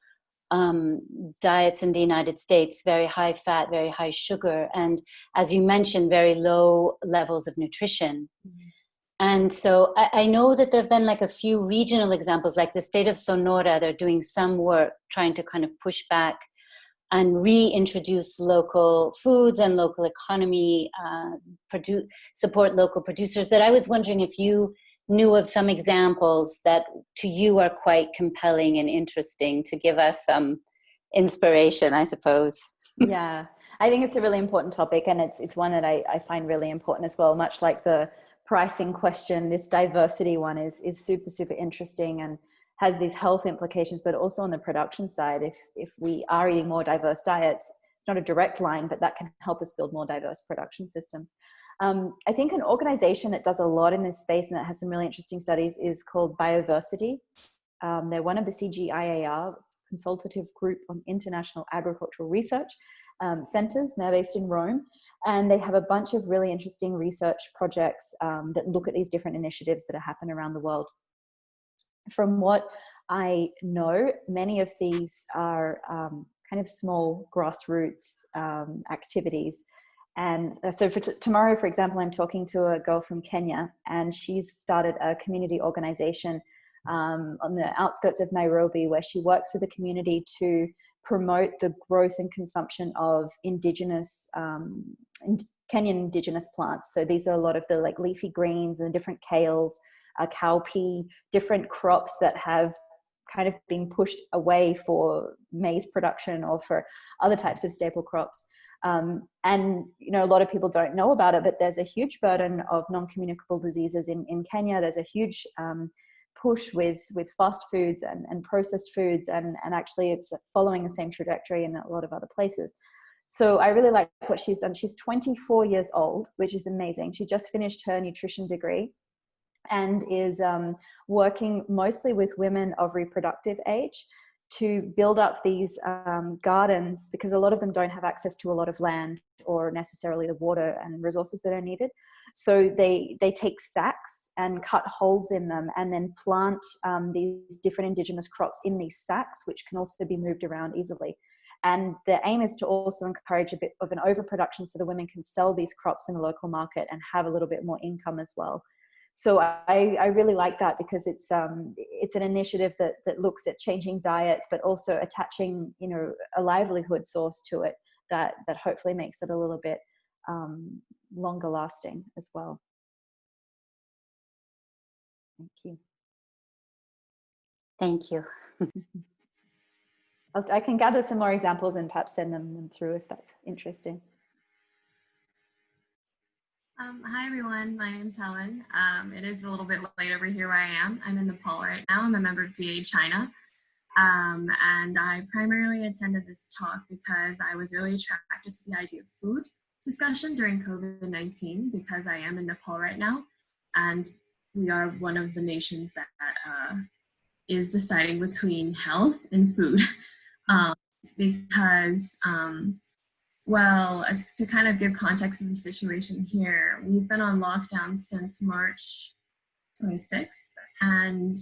diets in the United States, very high fat, very high sugar, and, as you mentioned, very low levels of nutrition. Mm-hmm. And so I know that there have been like a few regional examples, like the state of Sonora. They're doing some work trying to kind of push back and reintroduce local foods and local economy, support local producers. That I was wondering if you knew of some examples that to you are quite compelling and interesting to give us some inspiration, I suppose. Yeah, I think it's a really important topic, and it's one that I find really important as well. Much like the pricing question, this diversity one is super, super interesting and has these health implications, but also on the production side. If we are eating more diverse diets, it's not a direct line, but that can help us build more diverse production systems. I think an organization that does a lot in this space and that has some really interesting studies is called Bioversity. They're one of the CGIAR, Consultative Group on International Agricultural Research centers. They're based in Rome, and they have a bunch of really interesting research projects that look at these different initiatives that are happening around the world. From what I know, many of these are kind of small grassroots activities. And so for tomorrow, for example, I'm talking to a girl from Kenya, and she's started a community organization on the outskirts of Nairobi, where she works with the community to promote the growth and consumption of indigenous, Kenyan indigenous plants. So these are a lot of the like leafy greens and different kales, cowpea, different crops that have kind of been pushed away for maize production or for other types of staple crops. And, you know, a lot of people don't know about it, but there's a huge burden of non-communicable diseases in Kenya. There's a huge push with fast foods and processed foods, and actually it's following the same trajectory in a lot of other places. So I really like what she's done. She's 24 years old, which is amazing. She just finished her nutrition degree and is working mostly with women of reproductive age to build up these gardens, because a lot of them don't have access to a lot of land or necessarily the water and resources that are needed. So they take sacks and cut holes in them and then plant these different indigenous crops in these sacks, which can also be moved around easily. And the aim is to also encourage a bit of an overproduction so the women can sell these crops in the local market and have a little bit more income as well. So I really like that, because it's an initiative that looks at changing diets, but also attaching, you know, a livelihood source to it that hopefully makes it a little bit longer lasting as well. Thank you. Thank you. I can gather some more examples and perhaps send them through if that's interesting. Hi everyone, my name's Helen. It is a little bit late over here where I am. I'm in Nepal right now. I'm a member of DA China. And I primarily attended this talk because I was really attracted to the idea of food discussion during COVID-19, because I am in Nepal right now. And we are one of the nations that is deciding between health and food. Well, to kind of give context of the situation here, we've been on lockdown since March 26th, and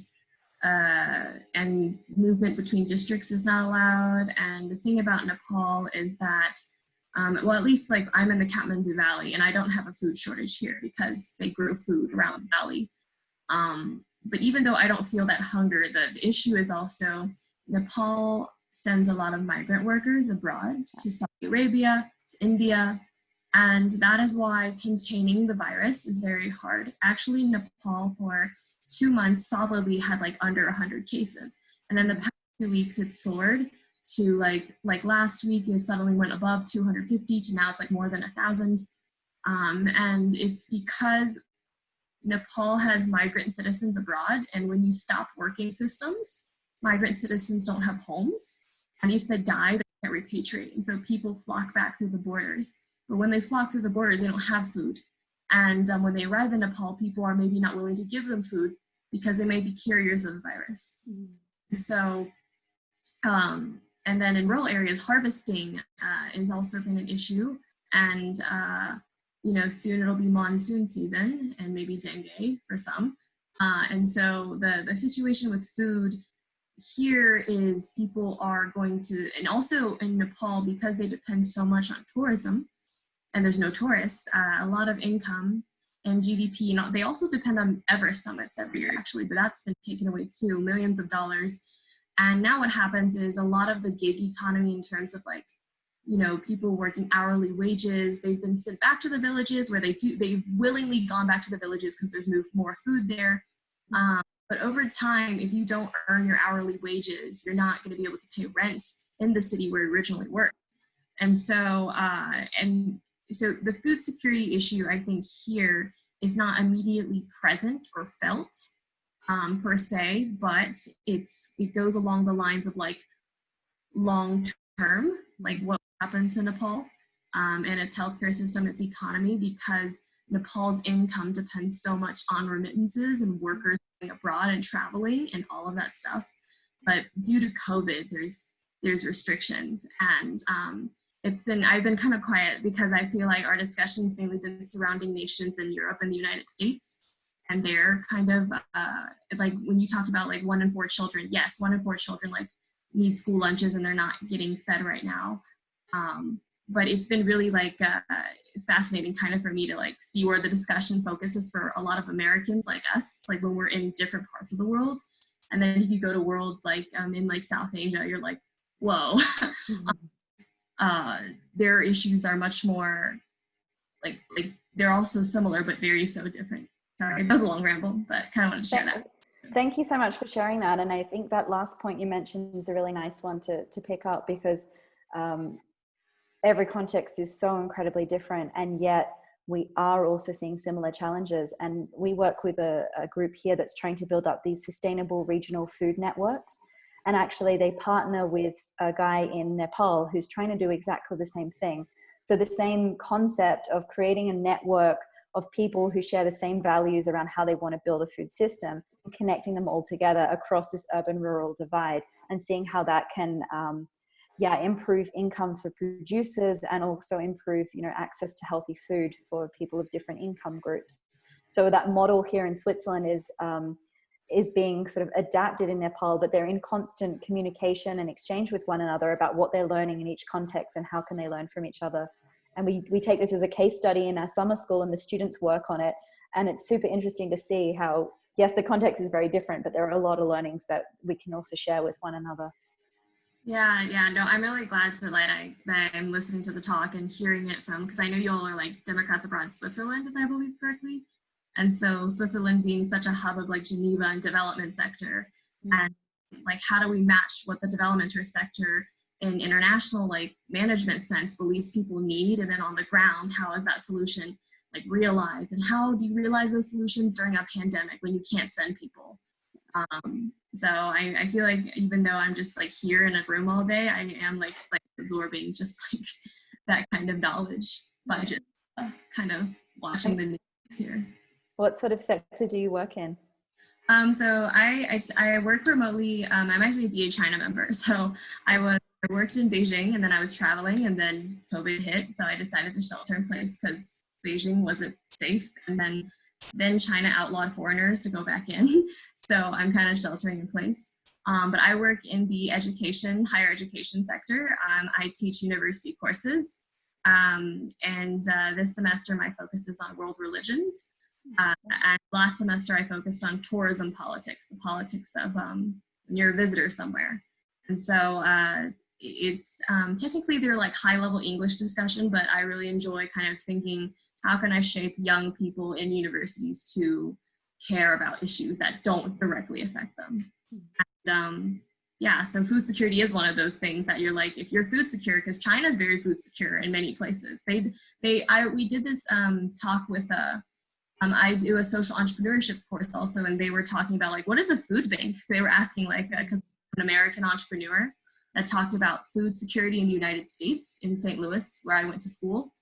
movement between districts is not allowed. And the thing about Nepal is that, well, at least like I'm in the Kathmandu Valley, and I don't have a food shortage here because they grow food around the valley. But even though I don't feel that hunger, the issue is also Nepal sends a lot of migrant workers abroad to Saudi Arabia, to India, and that is why containing the virus is very hard. Actually, Nepal for 2 months solidly had like under 100 cases, and then the past 2 weeks it soared to like last week it suddenly went above 250 to now it's like more than 1,000, and it's because Nepal has migrant citizens abroad, and when you stop working systems, migrant citizens don't have homes, and if they die, they can't repatriate. And so people flock back through the borders. But when they flock through the borders, they don't have food. And when they arrive in Nepal, people are maybe not willing to give them food because they may be carriers of the virus. So, and then in rural areas, harvesting is also been an issue. And, you know, soon it'll be monsoon season and maybe dengue for some. And so the situation with food here is people are going to, and also in Nepal, because they depend so much on tourism, and there's no tourists, a lot of income and GDP, you know, they also depend on Everest summits every year actually, but that's been taken away too, millions of dollars. And now what happens is a lot of the gig economy in terms of like, you know, people working hourly wages, they've been sent back to the villages where they've willingly gone back to the villages because there's more food there. But over time, if you don't earn your hourly wages, you're not going to be able to pay rent in the city where you originally worked. And so, so the food security issue, I think here is not immediately present or felt per se, but it goes along the lines of like long term, like what happened to Nepal and its healthcare system, its economy, because Nepal's income depends so much on remittances and workers going abroad and traveling and all of that stuff. But due to COVID, there's restrictions, and I've been kind of quiet because I feel like our discussion's mainly been surrounding nations in Europe and the United States. And they're kind of like when you talked about like 1 in 4 children, yes, 1 in 4 children like need school lunches and they're not getting fed right now. But it's been really like fascinating kind of for me to like see where the discussion focuses for a lot of Americans like us, like when we're in different parts of the world. And then if you go to worlds like in like South Asia, you're like, whoa. Their issues are much more like they're also similar but very so different. Sorry, that was a long ramble, but kind of want to share that. Thank you so much for sharing that. And I think that last point you mentioned is a really nice one to pick up, because every context is so incredibly different, and yet we are also seeing similar challenges. And we work with a group here that's trying to build up these sustainable regional food networks. And actually they partner with a guy in Nepal who's trying to do exactly the same thing. So the same concept of creating a network of people who share the same values around how they want to build a food system, and connecting them all together across this urban-rural divide, and seeing how that can improve income for producers and also improve, you know, access to healthy food for people of different income groups. So that model here in Switzerland is being sort of adapted in Nepal, but they're in constant communication and exchange with one another about what they're learning in each context and how can they learn from each other. And we take this as a case study in our summer school, and the students work on it. And it's super interesting to see how, yes, the context is very different, but there are a lot of learnings that we can also share with one another. Yeah, no, I'm really glad that I'm listening to the talk and hearing it from, because I know you all are like Democrats Abroad Switzerland, if I believe correctly. And so Switzerland being such a hub of like Geneva and development sector, and like how do we match what the development sector in international like management sense believes people need, and then on the ground, how is that solution like realized, and how do you realize those solutions during a pandemic when you can't send people? So I feel like even though I'm just like here in a room all day, I am like absorbing just like that kind of knowledge by just kind of watching the news here. What sort of sector do you work in? So I work remotely. I'm actually a DA China member. So I worked in Beijing, and then I was traveling, and then COVID hit. So I decided to shelter in place because Beijing wasn't safe. And then China outlawed foreigners to go back in. So I'm kind of sheltering in place. But I work in the higher education sector. I teach university courses. And this semester, my focus is on world religions. And last semester, I focused on tourism politics, the politics of when you're a visitor somewhere. And so it's technically they're like high-level English discussion, but I really enjoy kind of thinking, how can I shape young people in universities to care about issues that don't directly affect them? And so food security is one of those things that you're like, if you're food secure, because China's very food secure in many places. We did this talk with I do a social entrepreneurship course also, and they were talking about like, what is a food bank? They were asking like, because an American entrepreneur that talked about food security in the United States in St. Louis, where I went to school.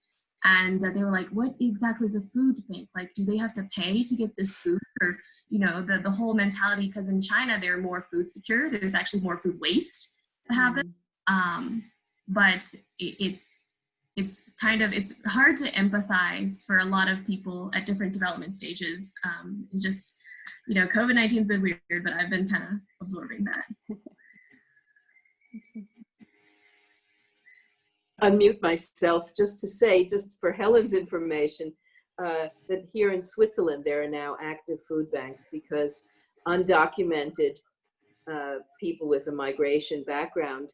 And they were like, what exactly is a food bank? Like, do they have to pay to get this food? Or, you know, the whole mentality, because in China, they're more food secure. There's actually more food waste that happens. But it's hard to empathize for a lot of people at different development stages. Just, you know, COVID-19 has been weird, but I've been kind of absorbing that. Unmute myself just to say, just for Helen's information, that here in Switzerland, there are now active food banks because undocumented people with a migration background,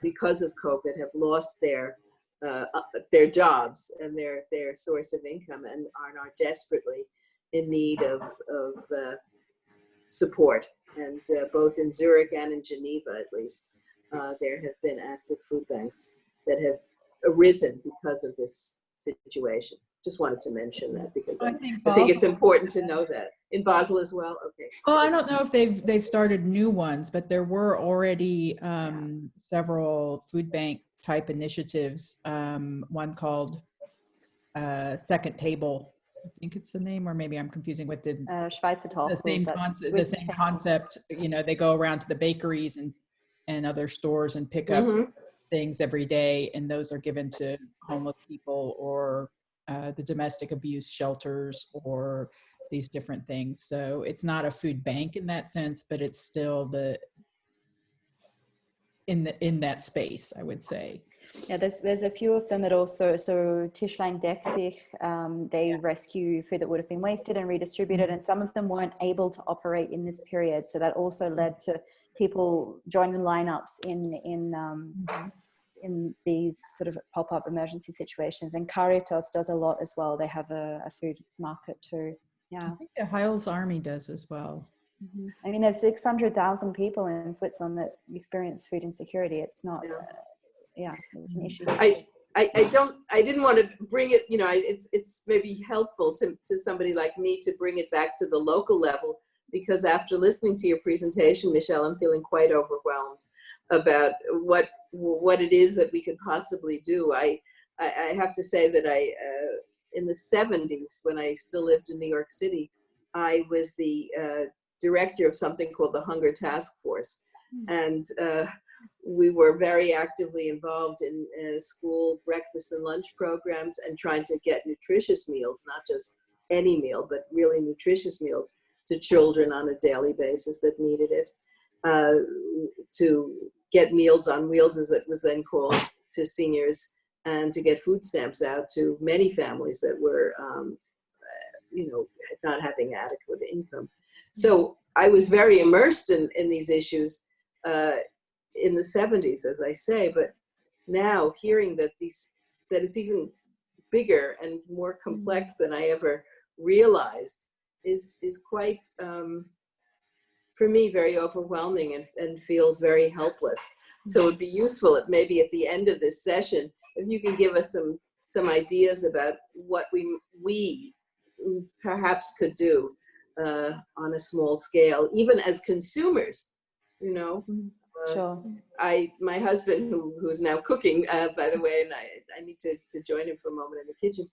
because of COVID, have lost their jobs and their source of income and are now desperately in need of support. And both in Zurich and in Geneva, at least, there have been active food banks that have arisen because of this situation. Just wanted to mention that because I think it's important to know that. In Basel as well? Okay. Oh, I don't know if they've started new ones, but there were already several food bank type initiatives. One called Second Table, I think it's the name, or maybe I'm confusing with the Schweizer Tafel. The same concept. You know, they go around to the bakeries and other stores and pick up things every day, and those are given to homeless people or the domestic abuse shelters or these different things. So it's not a food bank in that sense, but it's still in that space, I would say. Yeah, there's a few of them that also, so Tischlein Deck Dich, they rescue food that would have been wasted and redistributed, and some of them weren't able to operate in this period. So that also led to people joining lineups in these sort of pop-up emergency situations. And Caritas does a lot as well. They have a food market too. Yeah. I think the Heil's Army does as well. I mean, there's 600,000 people in Switzerland that experience food insecurity. It's not, it's an issue. I didn't want to bring it, you know, it's maybe helpful to somebody like me to bring it back to the local level, because after listening to your presentation, Michelle, I'm feeling quite overwhelmed about what it is that we could possibly do. I have to say that in the 70s, when I still lived in New York City, I was the director of something called the Hunger Task Force. And we were very actively involved in school breakfast and lunch programs and trying to get nutritious meals, not just any meal, but really nutritious meals to children on a daily basis that needed it. To get Meals on Wheels, as it was then called, to seniors, and to get food stamps out to many families that were, not having adequate income. So I was very immersed in these issues in the 70s, as I say, but now hearing that it's even bigger and more complex than I ever realized is quite, for me, very overwhelming and feels very helpless. So it would be useful if maybe at the end of this session, if you can give us some ideas about what we perhaps could do on a small scale, even as consumers, you know. Sure. My husband, who's now cooking, by the way, and I need to join him for a moment in the kitchen.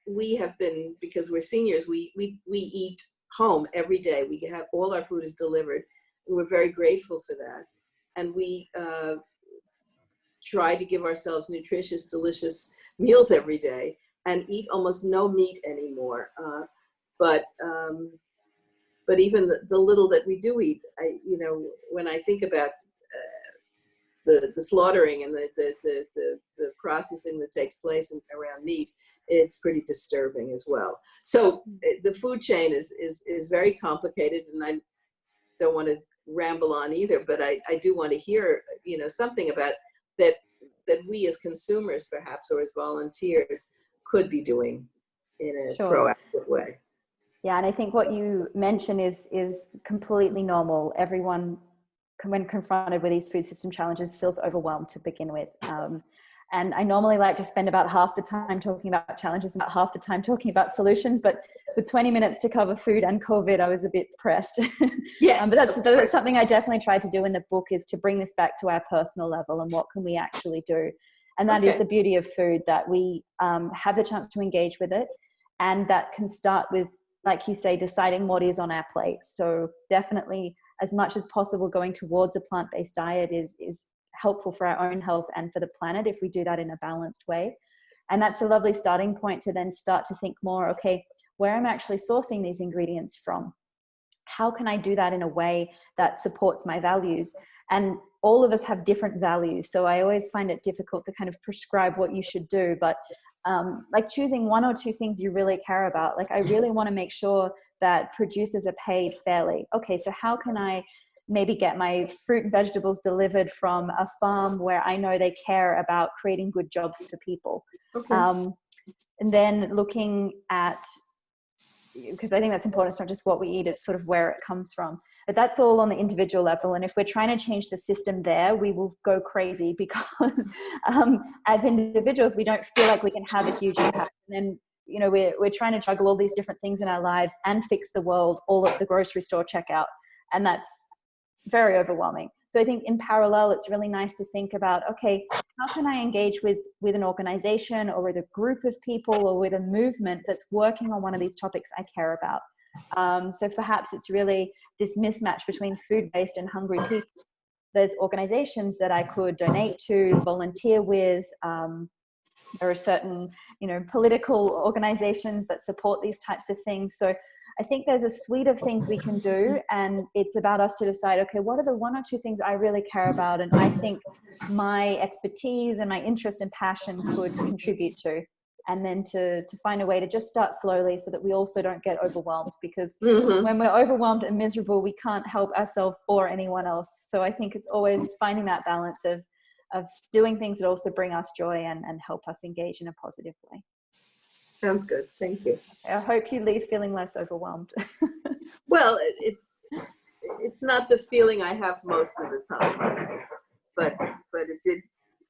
We have been, because we're seniors, we eat home every day. We have all our food is delivered, and we're very grateful for that. And we try to give ourselves nutritious, delicious meals every day, and eat almost no meat anymore. But even the little that we do eat, when I think about the slaughtering and the processing that takes place around meat, it's pretty disturbing as well. So the food chain is very complicated, and I don't want to ramble on either, but I do want to hear, something about that we as consumers, perhaps, or as volunteers, could be doing in a proactive way. Yeah, and I think what you mentioned is completely normal. Everyone, when confronted with these food system challenges, feels overwhelmed to begin with. And I normally like to spend about half the time talking about challenges, about half the time talking about solutions. But with 20 minutes to cover food and COVID, I was a bit pressed. Yes, but that's something I definitely tried to do in the book, is to bring this back to our personal level and what can we actually do. And that is the beauty of food, that we have the chance to engage with it. And that can start with, like you say, deciding what is on our plate. So definitely, as much as possible, going towards a plant-based diet is helpful for our own health and for the planet if we do that in a balanced way. And that's a lovely starting point to then start to think more, okay, where I'm actually sourcing these ingredients from. How can I do that in a way that supports my values? And all of us have different values. So I always find it difficult to kind of prescribe what you should do. But like choosing one or two things you really care about. Like, I really want to make sure that producers are paid fairly. Okay, so how can I maybe get my fruit and vegetables delivered from a farm where I know they care about creating good jobs for people? And then looking at, because I think that's important, it's not just what we eat, it's sort of where it comes from. But that's all on the individual level. And if we're trying to change the system there, we will go crazy, because as individuals, we don't feel like we can have a huge impact. And then, you know, we're trying to juggle all these different things in our lives and fix the world all at the grocery store checkout. And that's very overwhelming. So I think in parallel, it's really nice to think about, okay, how can I engage with an organization or with a group of people or with a movement that's working on one of these topics I care about? So perhaps it's really this mismatch between food-based and hungry people. There's organizations that I could donate to, volunteer with. There are certain, you know, political organizations that support these types of things. So I think there's a suite of things we can do, and it's about us to decide, okay, what are the one or two things I really care about and I think my expertise and my interest and passion could contribute to, and then to find a way to just start slowly so that we also don't get overwhelmed, because when we're overwhelmed and miserable, we can't help ourselves or anyone else. So I think it's always finding that balance of doing things that also bring us joy and help us engage in a positive way. Sounds good. Thank you. I hope you leave feeling less overwhelmed. Well, it's not the feeling I have most of the time, but it did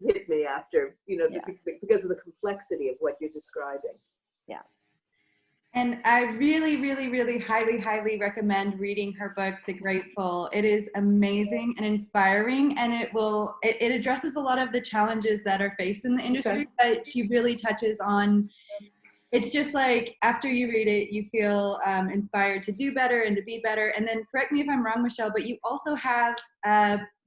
hit me after, you know, because of the complexity of what you're describing. Yeah. And I really, really, really highly, highly recommend reading her book, The Grateful. It is amazing and inspiring, and it addresses a lot of the challenges that are faced in the industry, but she really touches on. It's just like, after you read it, you feel inspired to do better and to be better. And then, correct me if I'm wrong, Michelle, but you also have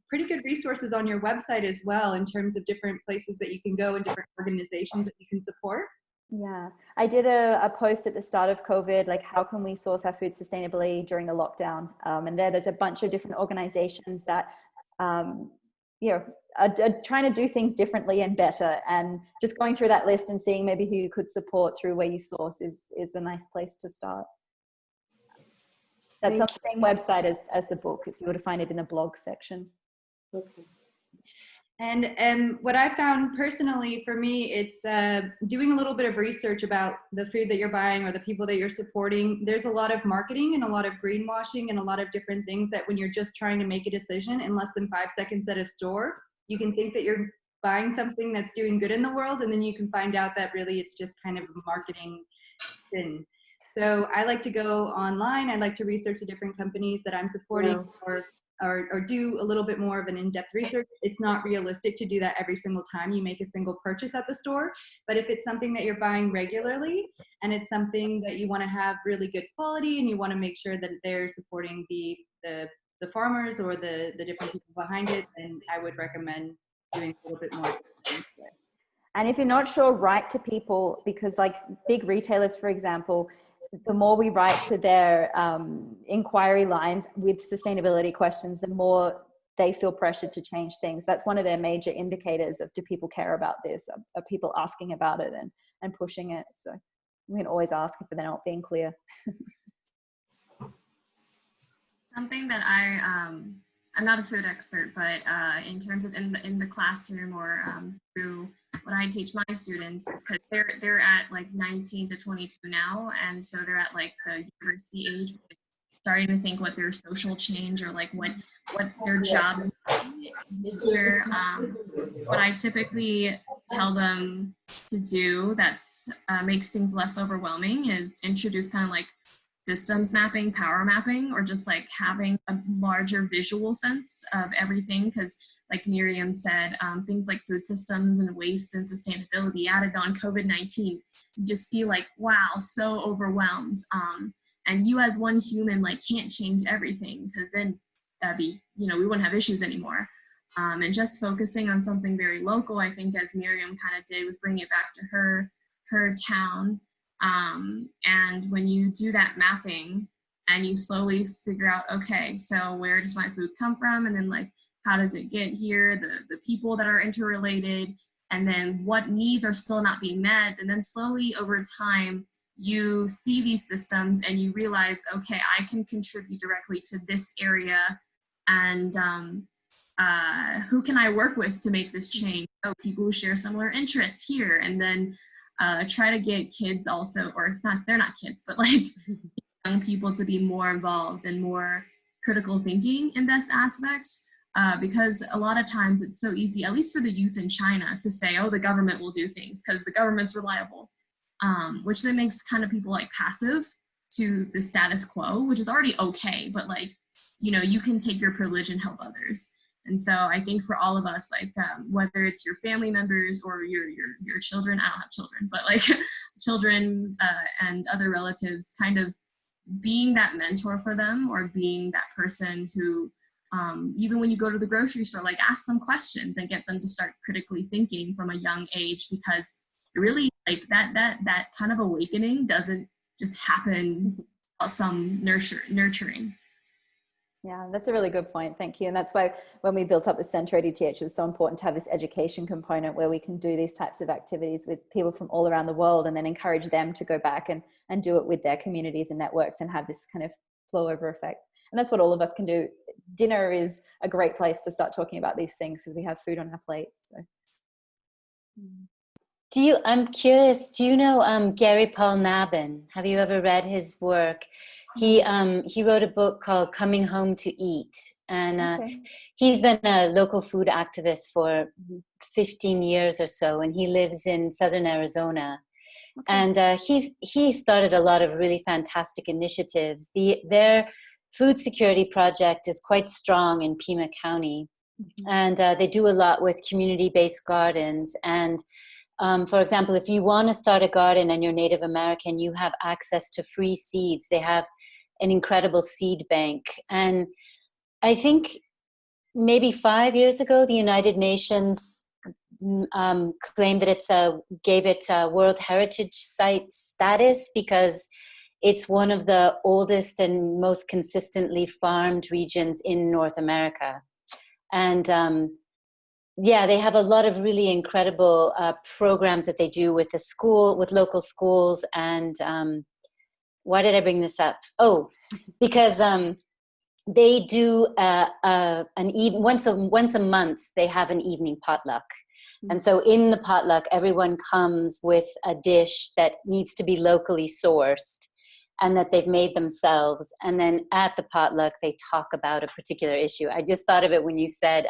pretty good resources on your website as well, in terms of different places that you can go and different organizations that you can support. Yeah, I did a post at the start of COVID, like, how can we source our food sustainably during the lockdown? And there's a bunch of different organizations that, you know, are trying to do things differently and better. And just going through that list and seeing maybe who you could support through where you source is a nice place to start. That's on the same website as the book, if you were to find it in the blog section. Okay. And what I found personally, for me, it's doing a little bit of research about the food that you're buying or the people that you're supporting. There's a lot of marketing and a lot of greenwashing and a lot of different things that, when you're just trying to make a decision in less than 5 seconds at a store, you can think that you're buying something that's doing good in the world, and then you can find out that really it's just kind of a marketing spin. So I like to go online. I like to research the different companies that I'm supporting, or do a little bit more of an in-depth research. It's not realistic to do that every single time you make a single purchase at the store. But if it's something that you're buying regularly, and it's something that you want to have really good quality, and you want to make sure that they're supporting the farmers or the different people behind it, then I would recommend doing a little bit more. And if you're not sure, write to people, because like big retailers, for example, the more we write to their inquiry lines with sustainability questions, the more they feel pressured to change things. That's one of their major indicators of, do people care about this? Are people asking about it and pushing it? So we can always ask if they're not being clear. Something that I'm not a food expert, but in terms of in the classroom or through what I teach my students, because they're at like 19 to 22 now, and so they're at like the university age. starting to think what their social change or like what their jobs future. What I typically tell them to do that's makes things less overwhelming is introduce kind of like systems mapping, power mapping, or just like having a larger visual sense of everything. Because like Miriam said, things like food systems and waste and sustainability added on COVID-19, you just feel like, wow, so overwhelmed. And you as one human like can't change everything, because then that'd be, we wouldn't have issues anymore. And just focusing on something very local, I think, as Miriam kind of did with bringing it back to her town. And when you do that mapping and you slowly figure out, okay, so where does my food come from? And then like, how does it get here? The people that are interrelated, and then what needs are still not being met. And then slowly over time, you see these systems and you realize, okay, I can contribute directly to this area. And who can I work with to make this change? Oh, people who share similar interests here. And then try to get kids also, or not, they're not kids, but like young people to be more involved and more critical thinking in this aspect. Because a lot of times it's so easy, at least for the youth in China, to say, oh, the government will do things because the government's reliable, which then makes kind of people like passive to the status quo, which is already okay, but like, you can take your privilege and help others. And so I think for all of us, like whether it's your family members or your children, I don't have children, but like children and other relatives, kind of being that mentor for them, or being that person who, even when you go to the grocery store, like ask some questions and get them to start critically thinking from a young age, because really like that kind of awakening doesn't just happen without some nurturing. Yeah, that's a really good point. Thank you. And that's why when we built up the Center at ETH, it was so important to have this education component where we can do these types of activities with people from all around the world, and then encourage them to go back and do it with their communities and networks, and have this kind of flow over effect. And that's what all of us can do. Dinner is a great place to start talking about these things, because we have food on our plates. So. I'm curious, do you know Gary Paul Nabin? Have you ever read his work? He wrote a book called Coming Home to Eat. And he's been a local food activist for 15 years or so, and he lives in southern Arizona. Okay. And he started a lot of really fantastic initiatives. Their food security project is quite strong in Pima County. Mm-hmm. And they do a lot with community-based gardens. And for example, if you want to start a garden and you're Native American, you have access to free seeds. They have an incredible seed bank. And I think maybe 5 years ago, the United Nations claimed that gave it a World Heritage Site status, because it's one of the oldest and most consistently farmed regions in North America. And they have a lot of really incredible programs that they do with with local schools. And why did I bring this up? Oh, because they do once a month they have an evening potluck. Mm-hmm. And so in the potluck, everyone comes with a dish that needs to be locally sourced and that they've made themselves. And then at the potluck, they talk about a particular issue. I just thought of it when you said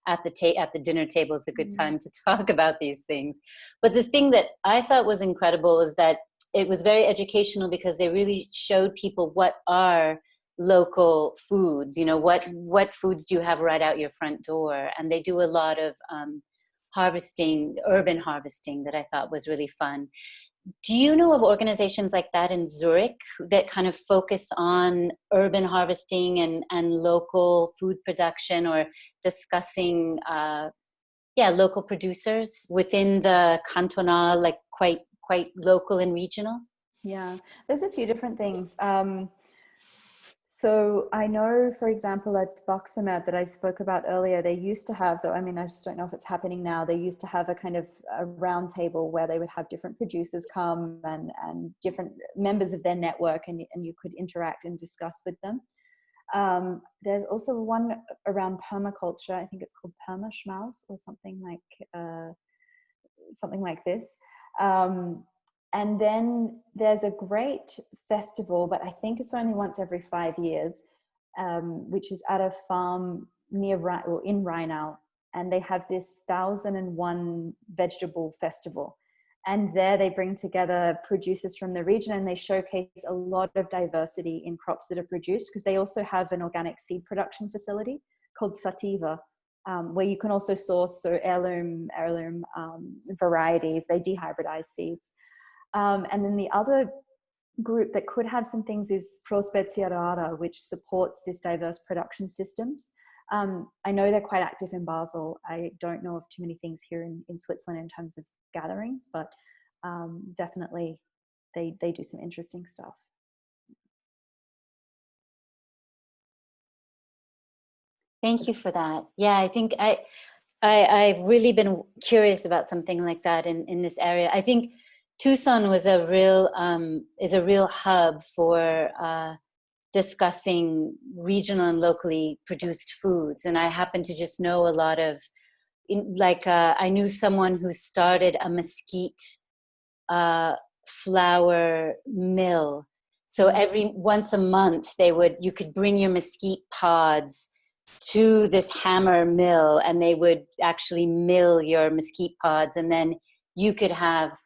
at the dinner table is a good time to talk about these things. But the thing that I thought was incredible is that it was very educational, because they really showed people what are local foods, what foods do you have right out your front door. And they do a lot of urban harvesting that I thought was really fun. Do you know of organizations like that in Zurich that kind of focus on urban harvesting and local food production, or discussing local producers within the cantonal, like quite local and regional? Yeah, there's a few different things. So I know, for example, at Boxamet that I spoke about earlier, they used to have, I just don't know if it's happening now, they used to have a kind of a round table where they would have different producers come and different members of their network, and you could interact and discuss with them. There's also one around permaculture. I think it's called Permaschmaus or something like this. And then there's a great festival, but I think it's only once every 5 years, which is at a farm near or in Rheinau. And they have this 1001 vegetable festival. And there they bring together producers from the region, and they showcase a lot of diversity in crops that are produced, because they also have an organic seed production facility called Sativa, where you can also source heirloom varieties. They dehybridize seeds. And then the other group that could have some things is Pro Spezia Rara, which supports this diverse production systems. I know they're quite active in Basel. I don't know of too many things here in Switzerland in terms of gatherings, but definitely they do some interesting stuff. Thank you for that. Yeah, I think I've really been curious about something like that in this area. I think Tucson was is a real hub for discussing regional and locally produced foods. And I happen to just know a lot of, I knew someone who started a mesquite flour mill. So once a month you could bring your mesquite pods to this hammer mill, and they would actually mill your mesquite pods, and then you could have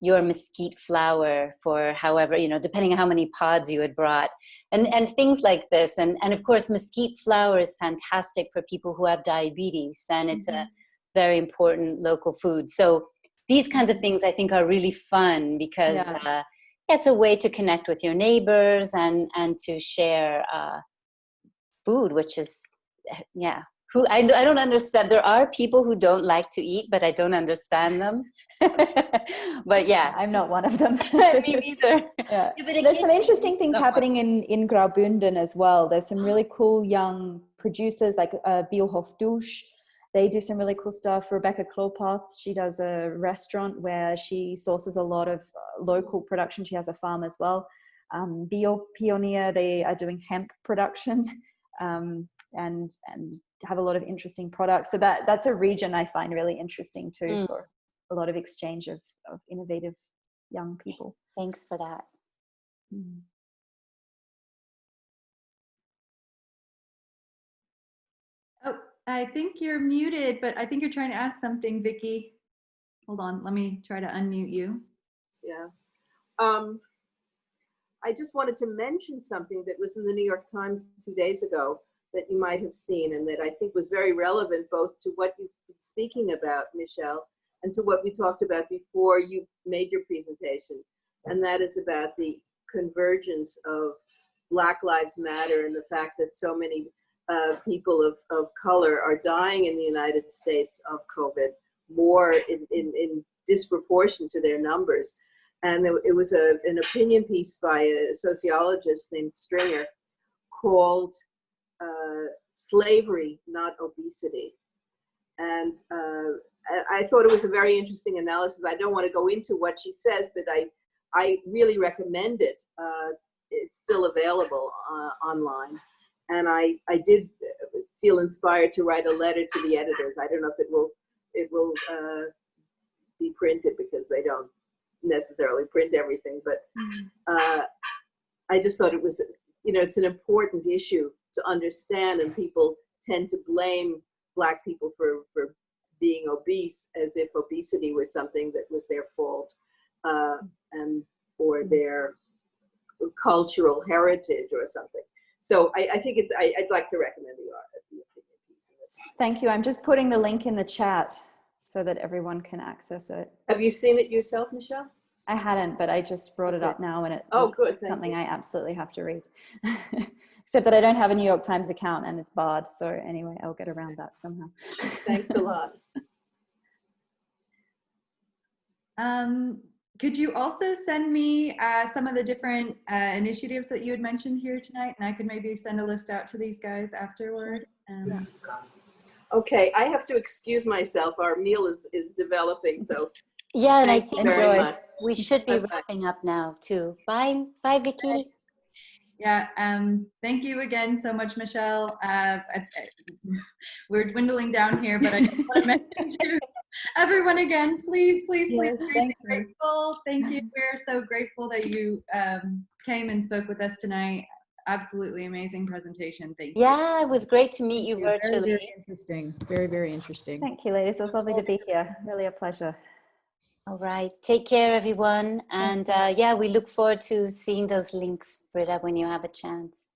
your mesquite flour for however, depending on how many pods you had brought, and things like this. And of course, mesquite flour is fantastic for people who have diabetes, and it's a very important local food. So these kinds of things I think are really fun, because it's a way to connect with your neighbors and to share food, which is, who I don't understand. There are people who don't like to eat, but I don't understand them. But yeah, I'm not one of them. Me neither. Yeah. There's some interesting things happening in Graubünden as well. There's some really cool young producers like Biohof Dusch. They do some really cool stuff. Rebecca Klopath, she does a restaurant where she sources a lot of local production. She has a farm as well. Bio Pioneer, they are doing hemp production. And have a lot of interesting products. So that's a region I find really interesting too, for a lot of exchange of innovative young people. Thanks for that. Oh, I think you're muted, but I think you're trying to ask something, Vicky. Hold on, let me try to unmute you. Yeah. I just wanted to mention something that was in the New York Times 2 days ago that you might have seen, and that I think was very relevant both to what you've been speaking about, Michelle, and to what we talked about before you made your presentation. And that is about the convergence of Black Lives Matter and the fact that so many people of color are dying in the United States of COVID, more in disproportion to their numbers. And it was an opinion piece by a sociologist named Stringer called Slavery, Not Obesity. And I thought it was a very interesting analysis. I don't want to go into what she says, but I really recommend it. It's still available online. And I did feel inspired to write a letter to the editors. I don't know if it will be printed, because they don't necessarily print everything, but I just thought it was, it's an important issue to understand, and people tend to blame Black people for being obese, as if obesity was something that was their fault, or their cultural heritage or something. So I think I'd like to recommend the opinion piece. Thank you. I'm just putting the link in the chat so that everyone can access it. Have you seen it yourself, Michelle? I hadn't, but I just brought it up now, and it's something I absolutely have to read. Except that I don't have a New York Times account and it's barred. So anyway, I'll get around that somehow. Thanks a lot. Could you also send me some of the different initiatives that you had mentioned here tonight, and I could maybe send a list out to these guys afterward? Okay, I have to excuse myself. Our meal is developing, so yeah, and I think we should be Bye-bye. wrapping up now too. Bye, Vicky. Yeah, thank you again so much, Michelle. We're dwindling down here, but I just want to mention too Everyone again, please, please, please, Yes, please thank be you. grateful. Thank you. We're so grateful that you came and spoke with us tonight. Absolutely amazing presentation. Thank you. Yeah, it was great to meet you Very, virtually. very interesting. Very, very interesting. Thank you, ladies. It was lovely to be here. Really a pleasure. All right. Take care, everyone. And yeah, we look forward to seeing those links, Britta, when you have a chance.